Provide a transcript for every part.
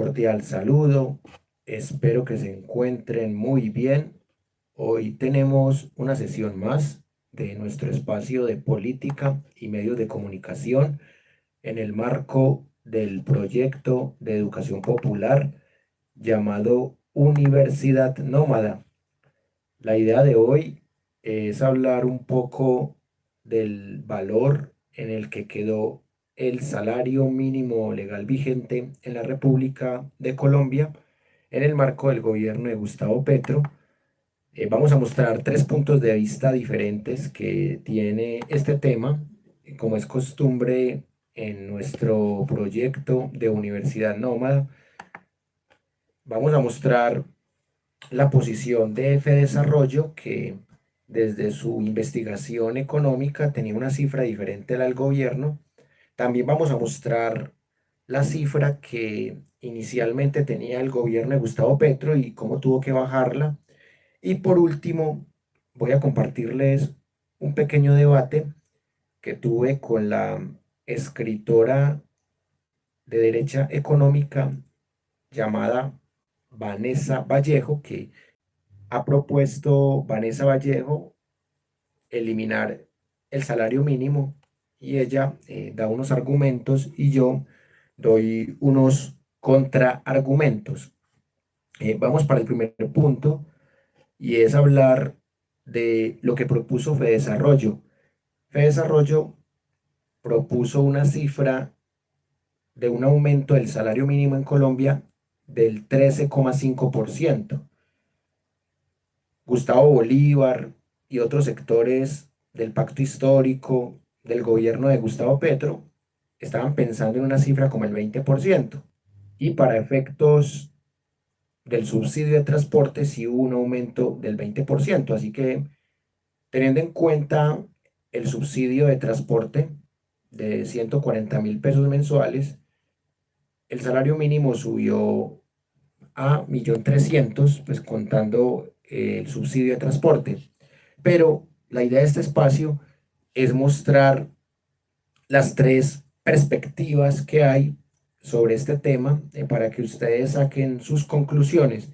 cordial saludo. Espero que se encuentren muy bien. Hoy tenemos una sesión más de nuestro espacio de política y medios de comunicación en el marco del proyecto de educación popular llamado Universidad Nómada. La idea de hoy es hablar un poco del valor en el que quedó el salario mínimo legal vigente en la República de Colombia en el marco del gobierno de Gustavo Petro. Vamos a mostrar tres puntos de vista diferentes que tiene este tema, como es costumbre en nuestro proyecto de Universidad Nómada. Vamos a mostrar la posición de Desarrollo, que desde su investigación económica tenía una cifra diferente al gobierno. También vamos a mostrar la cifra que inicialmente tenía el gobierno de Gustavo Petro y cómo tuvo que bajarla. Y por último, voy a compartirles un pequeño debate que tuve con la escritora de derecha económica llamada Vanessa Vallejo, que ha propuesto Vanessa Vallejo eliminar el salario mínimo y ella da unos argumentos y yo doy unos contraargumentos. Vamos para el primer punto y es hablar de lo que propuso Fedesarrollo. Fedesarrollo propuso una cifra de un aumento del salario mínimo en Colombia del 13,5%. Gustavo Bolívar y otros sectores del pacto histórico del gobierno de Gustavo Petro estaban pensando en una cifra como el 20%. Y para efectos del subsidio de transporte sí hubo un aumento del 20%. Así que teniendo en cuenta el subsidio de transporte de 140.000 pesos mensuales, el salario mínimo subió a 1.300.000, pues contando el subsidio de transporte. Pero la idea de este espacio es mostrar las tres perspectivas que hay sobre este tema para que ustedes saquen sus conclusiones.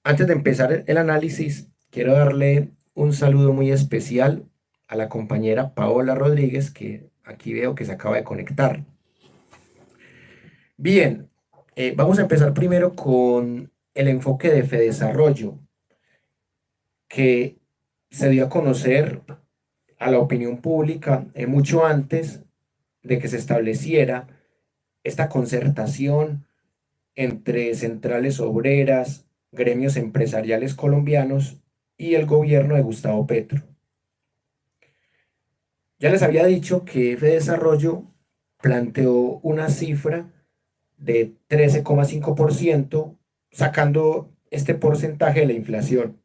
Antes de empezar el análisis, quiero darle un saludo muy especial a la compañera Paola Rodríguez, que aquí veo que se acaba de conectar. Bien, vamos a empezar primero con el enfoque de Fedesarrollo, que se dio a conocer a la opinión pública mucho antes de que se estableciera esta concertación entre centrales obreras, gremios empresariales colombianos y el gobierno de Gustavo Petro. Ya les había dicho que Fedesarrollo planteó una cifra de 13,5%, sacando este porcentaje de la inflación.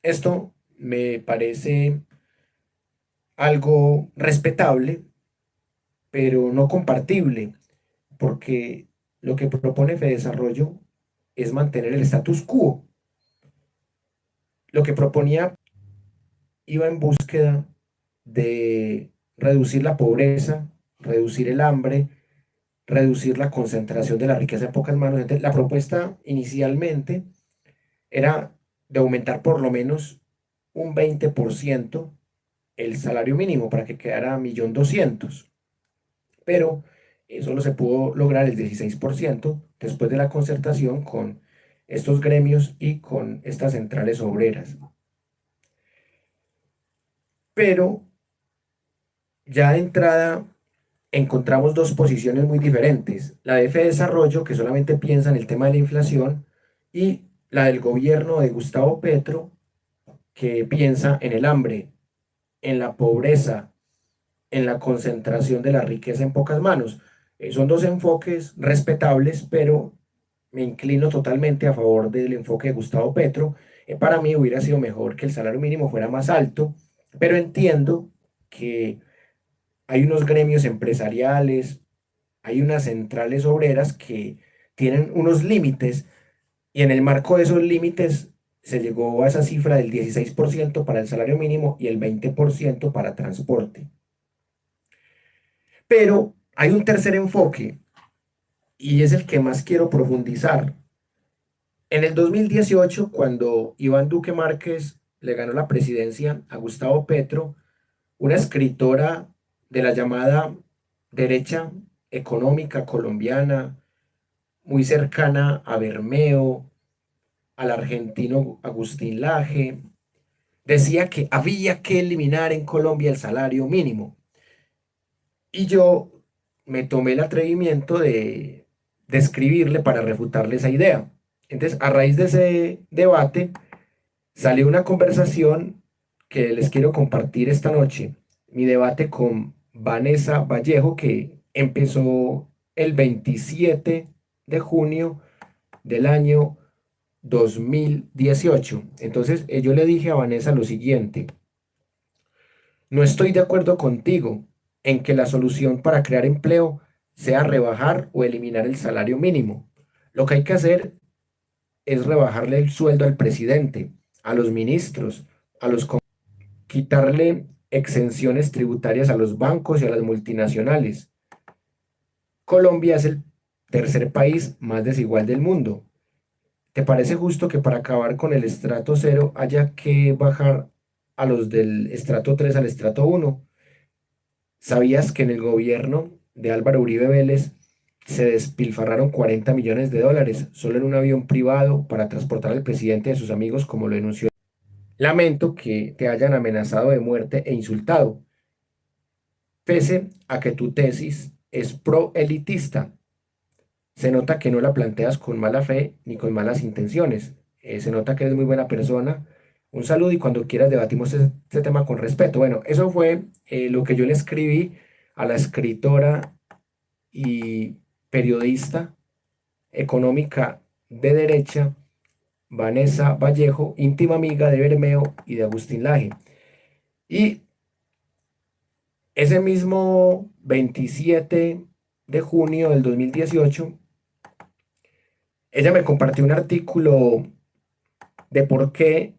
Esto me parece algo respetable, pero no compartible, porque lo que propone Fedesarrollo es mantener el status quo. Lo que proponía iba en búsqueda de reducir la pobreza, reducir el hambre, reducir la concentración de la riqueza en pocas manos. Entonces, la propuesta inicialmente era de aumentar por lo menos un 20% el salario mínimo para que quedara 1.200.000. Pero solo se pudo lograr el 16% después de la concertación con estos gremios y con estas centrales obreras. Pero ya de entrada encontramos dos posiciones muy diferentes. La de Desarrollo, que solamente piensa en el tema de la inflación, y la del gobierno de Gustavo Petro, que piensa en el hambre, en la pobreza, en la concentración de la riqueza en pocas manos. Son dos enfoques respetables, pero me inclino totalmente a favor del enfoque de Gustavo Petro. Para mí hubiera sido mejor que el salario mínimo fuera más alto, pero entiendo que hay unos gremios empresariales, hay unas centrales obreras que tienen unos límites y en el marco de esos límites se llegó a esa cifra del 16% para el salario mínimo y el 20% para transporte. Pero hay un tercer enfoque y es el que más quiero profundizar. En el 2018, cuando Iván Duque Márquez le ganó la presidencia a Gustavo Petro, una escritora de la llamada derecha económica colombiana, muy cercana a Bermeo, al argentino Agustín Laje, decía que había que eliminar en Colombia el salario mínimo. Y yo me tomé el atrevimiento de escribirle para refutarle esa idea. Entonces, a raíz de ese debate, salió una conversación que les quiero compartir esta noche. Mi debate con Vanessa Vallejo, que empezó el 27 de junio del año 2018. Entonces, yo le dije a Vanessa lo siguiente: no estoy de acuerdo contigo en que la solución para crear empleo sea rebajar o eliminar el salario mínimo. Lo que hay que hacer es rebajarle el sueldo al presidente, a los ministros, a los quitarle exenciones tributarias a los bancos y a las multinacionales. Colombia es el tercer país más desigual del mundo. ¿Te parece justo que para acabar con el estrato cero haya que bajar a los del estrato 3 al estrato uno? ¿Sabías que en el gobierno de Álvaro Uribe Vélez se despilfarraron 40 millones de dólares solo en un avión privado para transportar al presidente de sus amigos, como lo denunció? Lamento que te hayan amenazado de muerte e insultado, pese a que tu tesis es pro-elitista. Se nota que no la planteas con mala fe ni con malas intenciones. Se nota que eres muy buena persona. Un saludo y cuando quieras debatimos este tema con respeto. Bueno, eso fue lo que yo le escribí a la escritora y periodista económica de derecha, Vanessa Vallejo, íntima amiga de Bermeo y de Agustín Laje. Y ese mismo 27 de junio del 2018, ella me compartió un artículo de por qué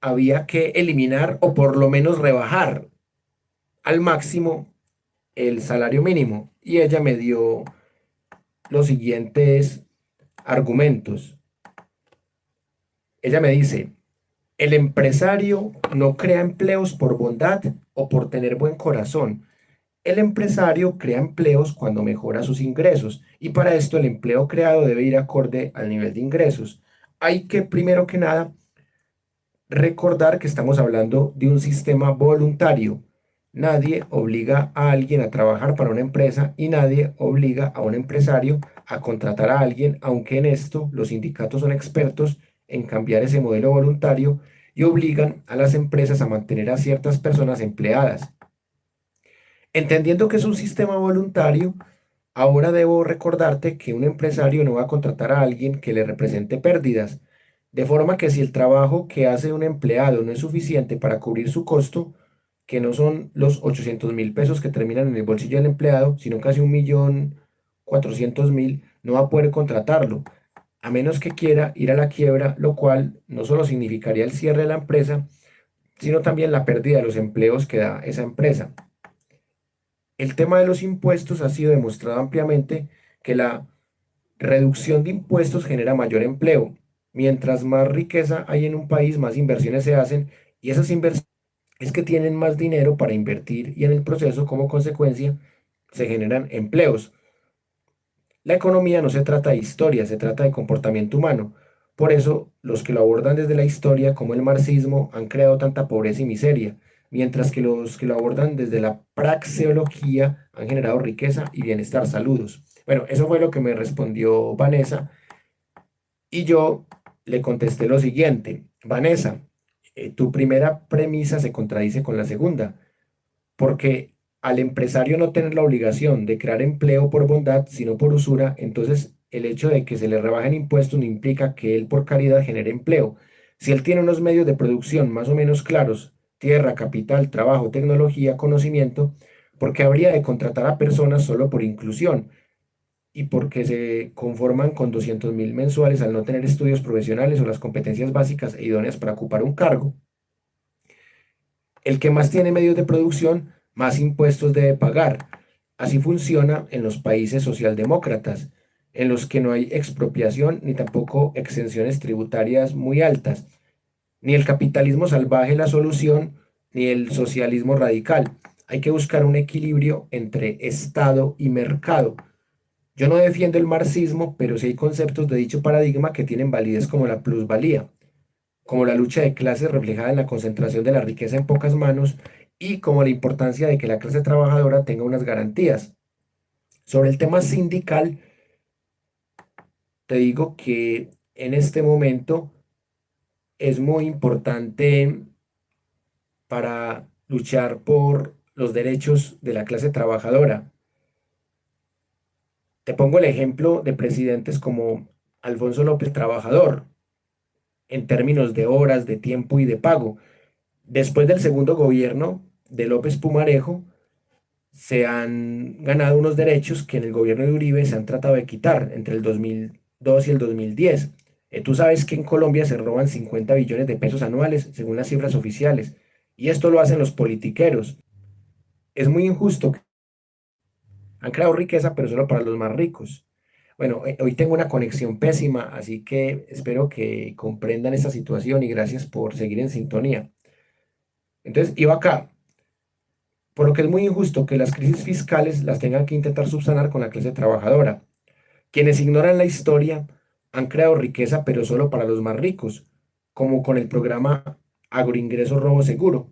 había que eliminar o por lo menos rebajar al máximo el salario mínimo. Y ella me dio los siguientes argumentos. Ella me dice: el empresario no crea empleos por bondad o por tener buen corazón. El empresario crea empleos cuando mejora sus ingresos y para esto el empleo creado debe ir acorde al nivel de ingresos. Hay que, primero que nada, recordar que estamos hablando de un sistema voluntario. Nadie obliga a alguien a trabajar para una empresa y nadie obliga a un empresario a contratar a alguien, aunque en esto los sindicatos son expertos en cambiar ese modelo voluntario y obligan a las empresas a mantener a ciertas personas empleadas. Entendiendo que es un sistema voluntario, ahora debo recordarte que un empresario no va a contratar a alguien que le represente pérdidas, de forma que si el trabajo que hace un empleado no es suficiente para cubrir su costo, que no son los 800.000 pesos que terminan en el bolsillo del empleado, sino casi 1.400.000, no va a poder contratarlo, a menos que quiera ir a la quiebra, lo cual no solo significaría el cierre de la empresa, sino también la pérdida de los empleos que da esa empresa. El tema de los impuestos ha sido demostrado ampliamente que la reducción de impuestos genera mayor empleo. Mientras más riqueza hay en un país, más inversiones se hacen y esas inversiones es que tienen más dinero para invertir y en el proceso, como consecuencia, se generan empleos. La economía no se trata de historia, se trata de comportamiento humano. Por eso, los que lo abordan desde la historia, como el marxismo, han creado tanta pobreza y miseria, mientras que los que lo abordan desde la praxeología han generado riqueza y bienestar. Saludos. Bueno, eso fue lo que me respondió Vanessa y yo le contesté lo siguiente: Vanessa, tu primera premisa se contradice con la segunda, porque al empresario no tener la obligación de crear empleo por bondad, sino por usura, entonces el hecho de que se le rebajen impuestos no implica que él por caridad genere empleo. Si él tiene unos medios de producción más o menos claros, tierra, capital, trabajo, tecnología, conocimiento, ¿por qué habría de contratar a personas solo por inclusión y porque se conforman con 200.000 mensuales al no tener estudios profesionales o las competencias básicas e idóneas para ocupar un cargo? El que más tiene medios de producción, más impuestos debe pagar. Así funciona en los países socialdemócratas. en los que no hay expropiación ni tampoco exenciones tributarias muy altas, ni el capitalismo salvaje la solución, ni el socialismo radical. Hay que buscar un equilibrio entre Estado y mercado. Yo no defiendo el marxismo, pero sí hay conceptos de dicho paradigma que tienen validez como la plusvalía, como la lucha de clases reflejada en la concentración de la riqueza en pocas manos y como la importancia de que la clase trabajadora tenga unas garantías. Sobre el tema sindical, te digo que en este momento es muy importante para luchar por los derechos de la clase trabajadora. Te pongo el ejemplo de presidentes como Alfonso López Trabajador, en términos de horas, de tiempo y de pago. Después del segundo gobierno de López Pumarejo, se han ganado unos derechos que en el gobierno de Uribe se han tratado de quitar entre el 2002 y el 2010. Tú sabes que en Colombia se roban 50 billones de pesos anuales, según las cifras oficiales, y esto lo hacen los politiqueros. Es muy injusto. Han creado riqueza, pero solo para los más ricos. Bueno, hoy tengo una conexión pésima, así que espero que comprendan esta situación y gracias por seguir en sintonía. Entonces, iba acá, por lo que es muy injusto que las crisis fiscales las tengan que intentar subsanar con la clase trabajadora. Quienes ignoran la historia han creado riqueza, pero solo para los más ricos, como con el programa Agroingreso Robo Seguro.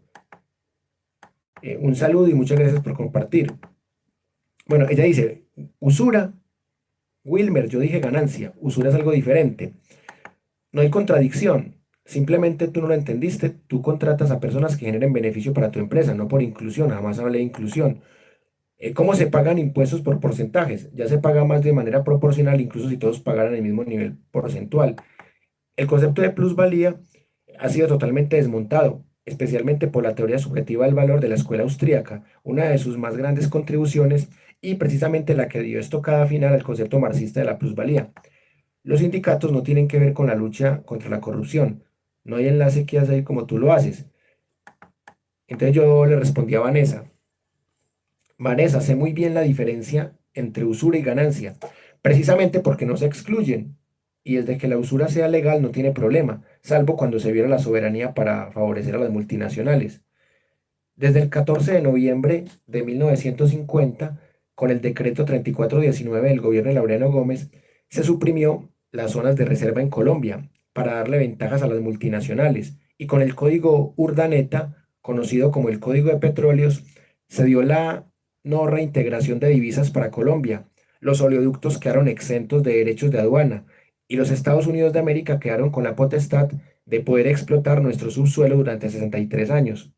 Un saludo y muchas gracias por compartir. Bueno, ella dice, usura, Wilmer, yo dije ganancia, usura es algo diferente. No hay contradicción, simplemente tú no lo entendiste, tú contratas a personas que generen beneficio para tu empresa, no por inclusión, jamás hablé de inclusión. ¿Cómo se pagan impuestos por porcentajes? Ya se paga más de manera proporcional, incluso si todos pagaran el mismo nivel porcentual. El concepto de plusvalía ha sido totalmente desmontado, especialmente por la teoría subjetiva del valor de la escuela austríaca, una de sus más grandes contribuciones y precisamente la que dio estocada final al concepto marxista de la plusvalía. Los sindicatos no tienen que ver con la lucha contra la corrupción, no hay enlace que hacer como tú lo haces. Entonces yo le respondí a Vanessa, Vanessa, sé muy bien la diferencia entre usura y ganancia, precisamente porque no se excluyen. Y desde que la usura sea legal no tiene problema, salvo cuando se viera la soberanía para favorecer a las multinacionales. Desde el 14 de noviembre de 1950, con el decreto 3419 del gobierno de Laureano Gómez, se suprimió las zonas de reserva en Colombia para darle ventajas a las multinacionales y con el código Urdaneta, conocido como el Código de Petróleos, se dio la no reintegración de divisas para Colombia. Los oleoductos quedaron exentos de derechos de aduana y los Estados Unidos de América quedaron con la potestad de poder explotar nuestro subsuelo durante 63 años.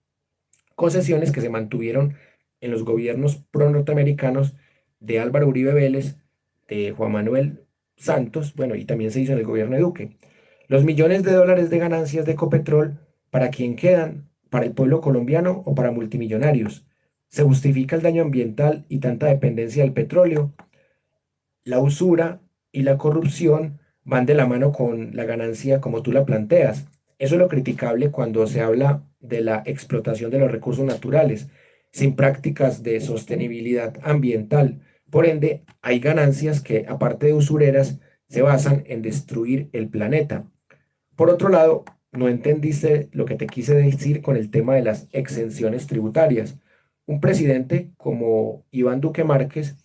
Concesiones que se mantuvieron en los gobiernos pro-norteamericanos de Álvaro Uribe Vélez, de Juan Manuel Santos, bueno, y también se hizo en el gobierno de Duque. Los millones de dólares de ganancias de Ecopetrol, ¿para quién quedan? ¿Para el pueblo colombiano o para multimillonarios? ¿Se justifica el daño ambiental y tanta dependencia del petróleo? La usura y la corrupción van de la mano con la ganancia como tú la planteas. Eso es lo criticable cuando se habla de la explotación de los recursos naturales, sin prácticas de sostenibilidad ambiental. Por ende, hay ganancias que, aparte de usureras, se basan en destruir el planeta. Por otro lado, no entendiste lo que te quise decir con el tema de las exenciones tributarias. Un presidente como Iván Duque Márquez,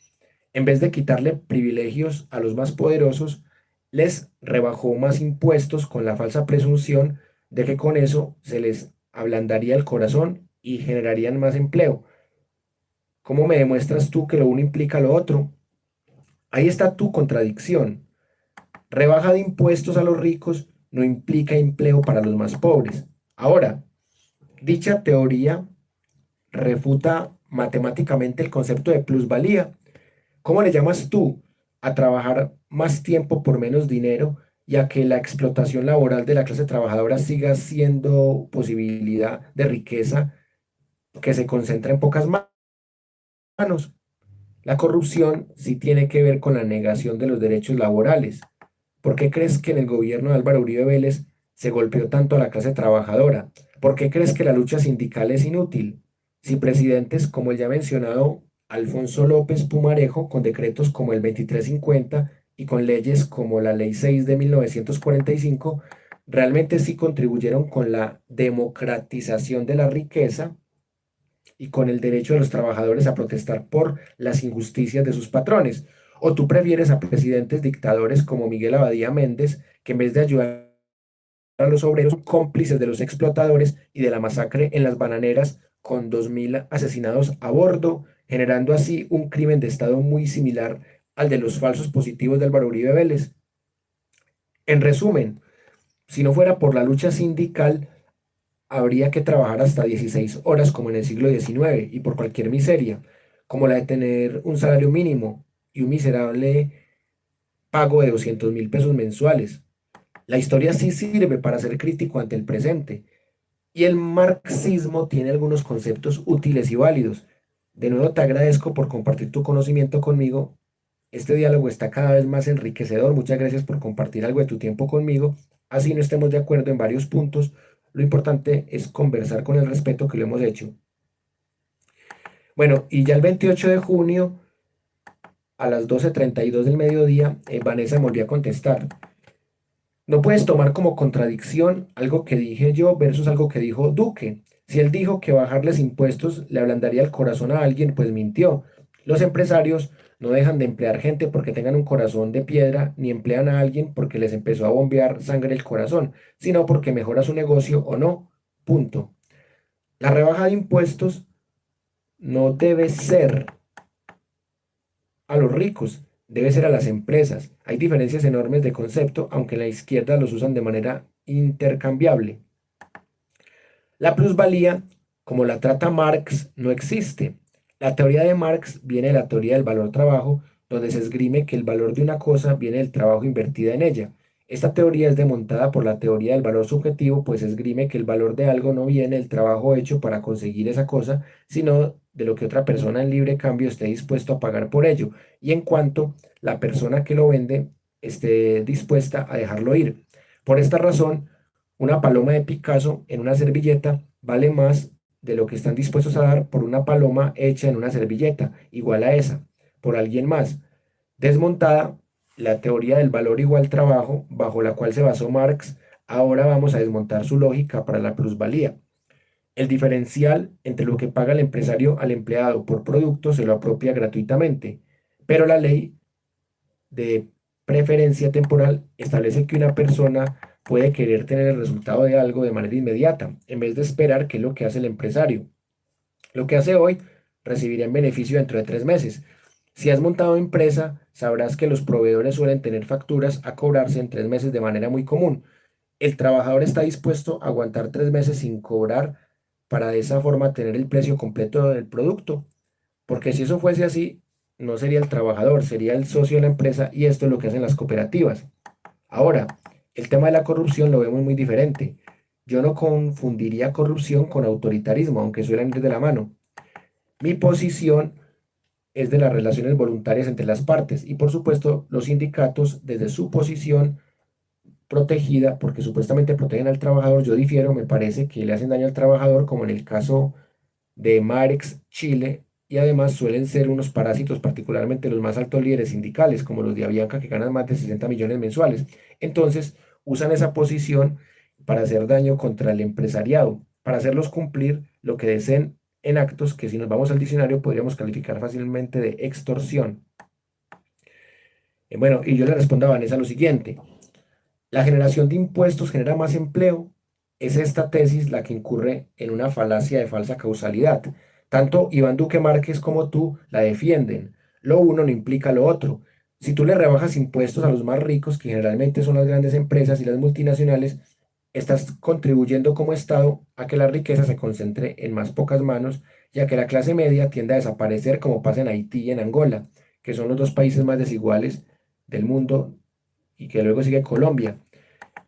en vez de quitarle privilegios a los más poderosos, les rebajó más impuestos con la falsa presunción de que con eso se les ablandaría el corazón y generarían más empleo. ¿Cómo me demuestras tú que lo uno implica lo otro? Ahí está tu contradicción. Rebaja de impuestos a los ricos no implica empleo para los más pobres. Ahora, dicha teoría refuta matemáticamente el concepto de plusvalía. ¿Cómo le llamas tú a trabajar más tiempo por menos dinero y a que la explotación laboral de la clase trabajadora siga siendo posibilidad de riqueza que se concentra en pocas manos? La corrupción sí tiene que ver con la negación de los derechos laborales. ¿Por qué crees que en el gobierno de Álvaro Uribe Vélez se golpeó tanto a la clase trabajadora? ¿Por qué crees que la lucha sindical es inútil? Si presidentes como el ya mencionado Alfonso López Pumarejo, con decretos como el 2350 y con leyes como la Ley 6 de 1945, realmente sí contribuyeron con la democratización de la riqueza y con el derecho de los trabajadores a protestar por las injusticias de sus patrones. ¿O tú prefieres a presidentes dictadores como Miguel Abadía Méndez, que en vez de ayudar a los obreros, son cómplices de los explotadores y de la masacre en las bananeras con 2.000 asesinados a bordo, generando así un crimen de Estado muy similar al de los falsos positivos de Álvaro Uribe Vélez? En resumen, si no fuera por la lucha sindical, habría que trabajar hasta 16 horas como en el siglo XIX y por cualquier miseria, como la de tener un salario mínimo y un miserable pago de 200.000 pesos mensuales. La historia sí sirve para ser crítico ante el presente y el marxismo tiene algunos conceptos útiles y válidos. De nuevo te agradezco por compartir tu conocimiento conmigo. Este diálogo está cada vez más enriquecedor. Muchas gracias por compartir algo de tu tiempo conmigo. Así no estemos de acuerdo en varios puntos. Lo importante es conversar con el respeto que lo hemos hecho. Bueno, y ya el 28 de junio a las 12:32 del mediodía, Vanessa me volvió a contestar. No puedes tomar como contradicción algo que dije yo versus algo que dijo Duque. Si él dijo que bajarles impuestos le ablandaría el corazón a alguien, pues mintió. Los empresarios no dejan de emplear gente porque tengan un corazón de piedra, ni emplean a alguien porque les empezó a bombear sangre el corazón, sino porque mejora su negocio o no. Punto. La rebaja de impuestos no debe ser a los ricos, debe ser a las empresas. Hay diferencias enormes de concepto, aunque en la izquierda los usan de manera intercambiable. La plusvalía, como la trata Marx, no existe. La teoría de Marx viene de la teoría del valor trabajo, donde se esgrime que el valor de una cosa viene del trabajo invertido en ella. Esta teoría es desmontada por la teoría del valor subjetivo, pues esgrime que el valor de algo no viene del trabajo hecho para conseguir esa cosa, sino de lo que otra persona en libre cambio esté dispuesto a pagar por ello, y en cuanto la persona que lo vende esté dispuesta a dejarlo ir. Por esta razón, una paloma de Picasso en una servilleta vale más de lo que están dispuestos a dar por una paloma hecha en una servilleta, igual a esa, por alguien más. Desmontada la teoría del valor igual trabajo, bajo la cual se basó Marx, ahora vamos a desmontar su lógica para la plusvalía. El diferencial entre lo que paga el empresario al empleado por producto se lo apropia gratuitamente, pero la ley de preferencia temporal establece que una persona puede querer tener el resultado de algo de manera inmediata, en vez de esperar qué es lo que hace el empresario. Lo que hace hoy recibirá en beneficio dentro de 3 meses. Si has montado empresa, sabrás que los proveedores suelen tener facturas a cobrarse en 3 meses de manera muy común. El trabajador está dispuesto a aguantar 3 meses sin cobrar para de esa forma tener el precio completo del producto. Porque si eso fuese así, no sería el trabajador, sería el socio de la empresa y esto es lo que hacen las cooperativas. Ahora, el tema de la corrupción lo vemos muy diferente. Yo no confundiría corrupción con autoritarismo, aunque suelen ir de la mano. Mi posición es de las relaciones voluntarias entre las partes y por supuesto los sindicatos desde su posición protegida, porque supuestamente protegen al trabajador, yo difiero, me parece que le hacen daño al trabajador, como en el caso de Marex Chile, y además suelen ser unos parásitos, particularmente los más altos líderes sindicales, como los de Avianca, que ganan más de 60 millones mensuales. Entonces, usan esa posición para hacer daño contra el empresariado, para hacerlos cumplir lo que deseen en actos que si nos vamos al diccionario podríamos calificar fácilmente de extorsión. Bueno, y yo le respondo a Vanessa lo siguiente. La generación de impuestos genera más empleo. Es esta tesis la que incurre en una falacia de falsa causalidad. Tanto Iván Duque Márquez como tú la defienden. Lo uno no implica lo otro. Si tú le rebajas impuestos a los más ricos, que generalmente son las grandes empresas y las multinacionales, estás contribuyendo como Estado a que la riqueza se concentre en más pocas manos y a que la clase media tienda a desaparecer como pasa en Haití y en Angola, que son los dos países más desiguales del mundo y que luego sigue Colombia.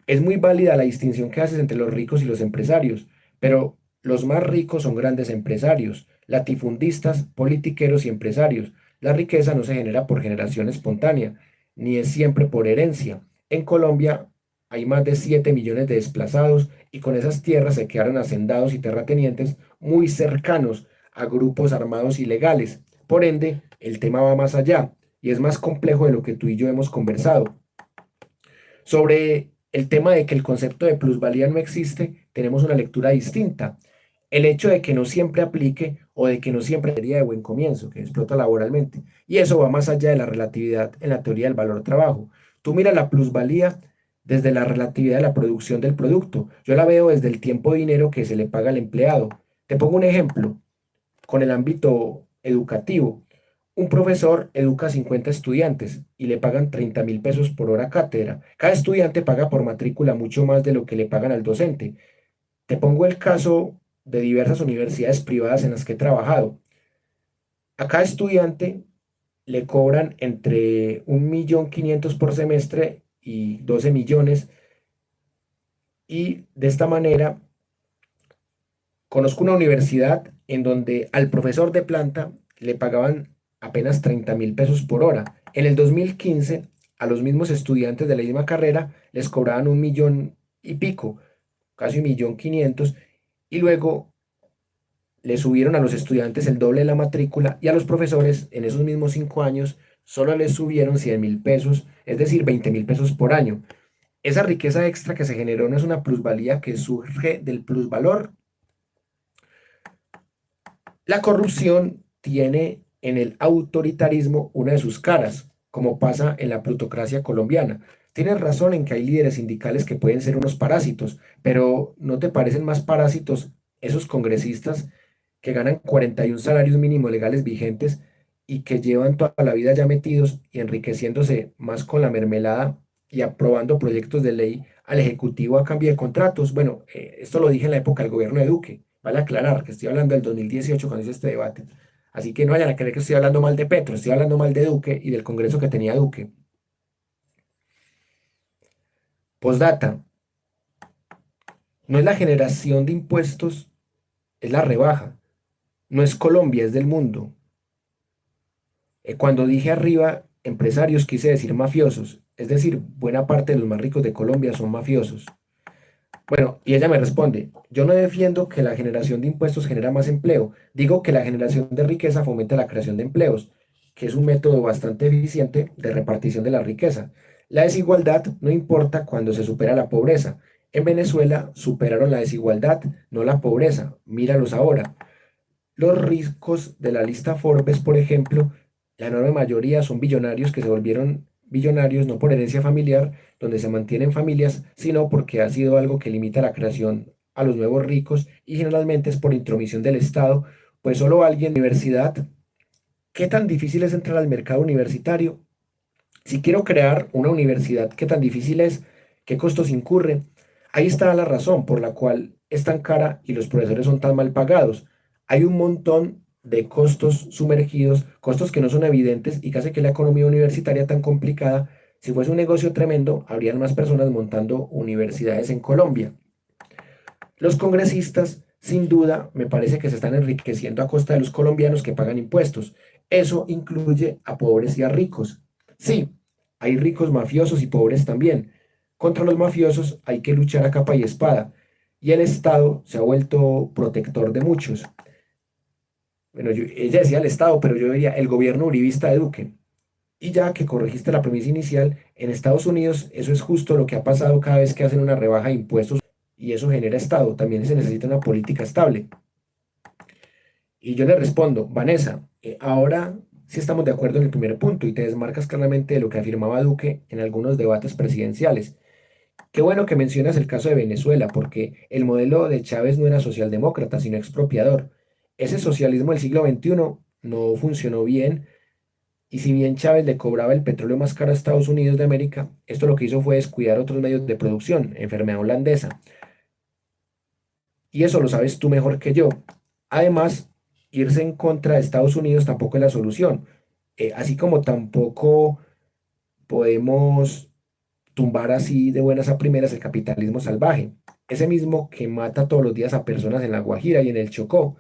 Es muy válida la distinción que haces entre los ricos y los empresarios, pero los más ricos son grandes empresarios, latifundistas, politiqueros y empresarios. La riqueza no se genera por generación espontánea, ni es siempre por herencia. En Colombia hay más de 7 millones de desplazados y con esas tierras se quedaron hacendados y terratenientes muy cercanos a grupos armados ilegales. Por ende, el tema va más allá. y es más complejo de lo que tú y yo hemos conversado. Sobre el tema de que el concepto de plusvalía no existe, tenemos una lectura distinta. El hecho de que no siempre aplique o de que no siempre sería de buen comienzo, que explota laboralmente. Y eso va más allá de la relatividad en la teoría del valor trabajo. Tú miras la plusvalía desde la relatividad de la producción del producto. Yo la veo desde el tiempo dinero que se le paga al empleado. Te pongo un ejemplo con el ámbito educativo. Un profesor educa a 50 estudiantes y le pagan 30.000 pesos por hora cátedra. Cada estudiante paga por matrícula mucho más de lo que le pagan al docente. Te pongo el caso de diversas universidades privadas en las que he trabajado. A cada estudiante le cobran entre 1.500.000 por semestre y 12 millones. Y de esta manera, conozco una universidad en donde al profesor de planta le pagaban apenas 30.000 pesos por hora. En el 2015, a los mismos estudiantes de la misma carrera les cobraban 1.000.000 y pico, casi 1.500.000, y luego le subieron a los estudiantes el doble de la matrícula y a los profesores en esos mismos 5 años solo les subieron 100.000 pesos, es decir, 20.000 pesos por año. Esa riqueza extra que se generó no es una plusvalía que surge del plusvalor. La corrupción tiene en el autoritarismo una de sus caras, como pasa en la plutocracia colombiana. Tienes razón en que hay líderes sindicales que pueden ser unos parásitos, pero ¿no te parecen más parásitos esos congresistas que ganan 41 salarios mínimos legales vigentes y que llevan toda la vida ya metidos y enriqueciéndose más con la mermelada y aprobando proyectos de ley al Ejecutivo a cambio de contratos? Bueno, esto lo dije en la época del gobierno de Duque. Vale aclarar que estoy hablando del 2018 cuando hice este debate. Así que no vayan a creer que estoy hablando mal de Petro, estoy hablando mal de Duque y del Congreso que tenía Duque. Postdata, no es la generación de impuestos, es la rebaja. No es Colombia, es del mundo. Cuando dije arriba empresarios, quise decir mafiosos. Es decir, buena parte de los más ricos de Colombia son mafiosos. Bueno, y ella me responde, yo no defiendo que la generación de impuestos genera más empleo, digo que la generación de riqueza fomenta la creación de empleos, que es un método bastante eficiente de repartición de la riqueza. La desigualdad no importa cuando se supera la pobreza. En Venezuela superaron la desigualdad, no la pobreza. Míralos ahora. Los ricos de la lista Forbes, por ejemplo, la enorme mayoría son billonarios que se volvieron billonarios no por herencia familiar, donde se mantienen familias, sino porque ha sido algo que limita la creación a los nuevos ricos y generalmente es por intromisión del Estado, pues solo alguien de universidad. ¿Qué tan difícil es entrar al mercado universitario? Si quiero crear una universidad, ¿qué tan difícil es? ¿Qué costos incurre? Ahí está la razón por la cual es tan cara y los profesores son tan mal pagados. Hay un montón de costos sumergidos, costos que no son evidentes y que hace que la economía universitaria tan complicada. Si fuese un negocio tremendo, habrían más personas montando universidades en Colombia. Los congresistas, sin duda, me parece que se están enriqueciendo a costa de los colombianos que pagan impuestos. Eso incluye a pobres y a ricos. Sí, hay ricos mafiosos y pobres también. Contra los mafiosos hay que luchar a capa y espada. Y el Estado se ha vuelto protector de muchos. Bueno, ella decía el Estado, pero yo diría el gobierno uribista de Duque. Y ya que corregiste la premisa inicial, en Estados Unidos eso es justo lo que ha pasado cada vez que hacen una rebaja de impuestos y eso genera Estado. También se necesita una política estable. Y yo le respondo, Vanessa, ahora sí estamos de acuerdo en el primer punto y te desmarcas claramente de lo que afirmaba Duque en algunos debates presidenciales. Qué bueno que mencionas el caso de Venezuela, porque el modelo de Chávez no era socialdemócrata, sino expropiador. Ese socialismo del siglo XXI no funcionó bien y si bien Chávez le cobraba el petróleo más caro a Estados Unidos de América, esto lo que hizo fue descuidar otros medios de producción, enfermedad holandesa. Y eso lo sabes tú mejor que yo. Además, irse en contra de Estados Unidos tampoco es la solución. Así como tampoco podemos tumbar así de buenas a primeras el capitalismo salvaje. Ese mismo que mata todos los días a personas en La Guajira y en el Chocó.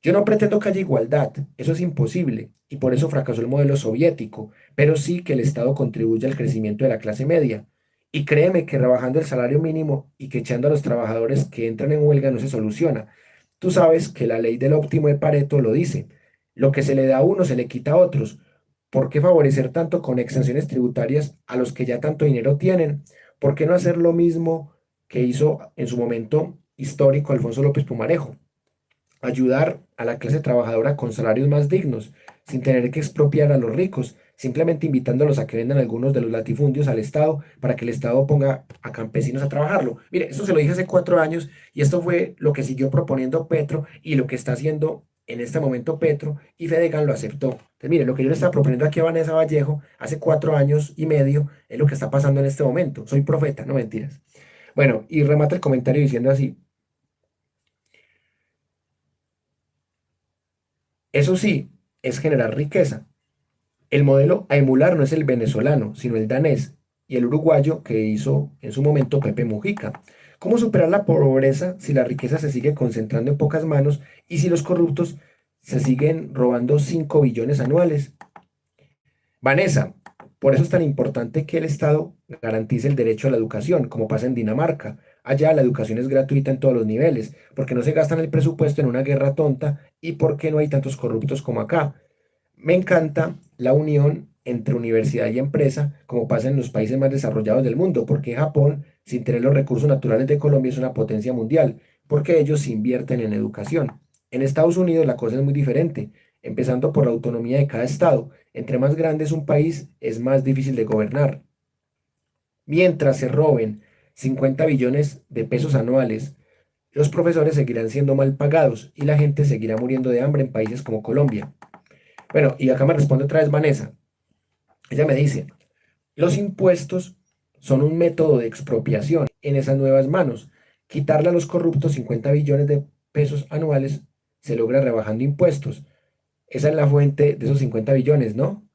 Yo no pretendo que haya igualdad, eso es imposible, y por eso fracasó el modelo soviético, pero sí que el Estado contribuye al crecimiento de la clase media. Y créeme que rebajando el salario mínimo y que echando a los trabajadores que entran en huelga no se soluciona. Tú sabes que la ley del óptimo de Pareto lo dice, lo que se le da a unos se le quita a otros. ¿Por qué favorecer tanto con exenciones tributarias a los que ya tanto dinero tienen? ¿Por qué no hacer lo mismo que hizo en su momento histórico Alfonso López Pumarejo? Ayudar a la clase trabajadora con salarios más dignos, sin tener que expropiar a los ricos, simplemente invitándolos a que vendan algunos de los latifundios al Estado para que el Estado ponga a campesinos a trabajarlo. Mire, esto se lo dije hace 4 años y esto fue lo que siguió proponiendo Petro y lo que está haciendo en este momento Petro y Fedegan lo aceptó. Entonces, mire, lo que yo le estaba proponiendo aquí a Vanessa Vallejo hace 4 años y medio es lo que está pasando en este momento. Soy profeta, no mentiras. Bueno, y remata el comentario diciendo así. Eso sí, es generar riqueza. El modelo a emular no es el venezolano, sino el danés y el uruguayo que hizo en su momento Pepe Mujica. ¿Cómo superar la pobreza si la riqueza se sigue concentrando en pocas manos y si los corruptos se siguen robando 5 billones anuales? Vanessa, por eso es tan importante que el Estado garantice el derecho a la educación, como pasa en Dinamarca. Allá la educación es gratuita en todos los niveles, porque no se gastan el presupuesto en una guerra tonta y porque no hay tantos corruptos como acá. Me encanta la unión entre universidad y empresa, como pasa en los países más desarrollados del mundo, porque Japón, sin tener los recursos naturales de Colombia, es una potencia mundial, porque ellos invierten en educación. En Estados Unidos la cosa es muy diferente, empezando por la autonomía de cada estado. Entre más grande es un país, es más difícil de gobernar. Mientras se roben 50 billones de pesos anuales, los profesores seguirán siendo mal pagados y la gente seguirá muriendo de hambre en países como Colombia. Bueno, y acá me responde otra vez Vanessa. Ella me dice, los impuestos son un método de expropiación en esas nuevas manos. Quitarle a los corruptos 50 billones de pesos anuales se logra rebajando impuestos. Esa es la fuente de esos 50 billones, ¿no?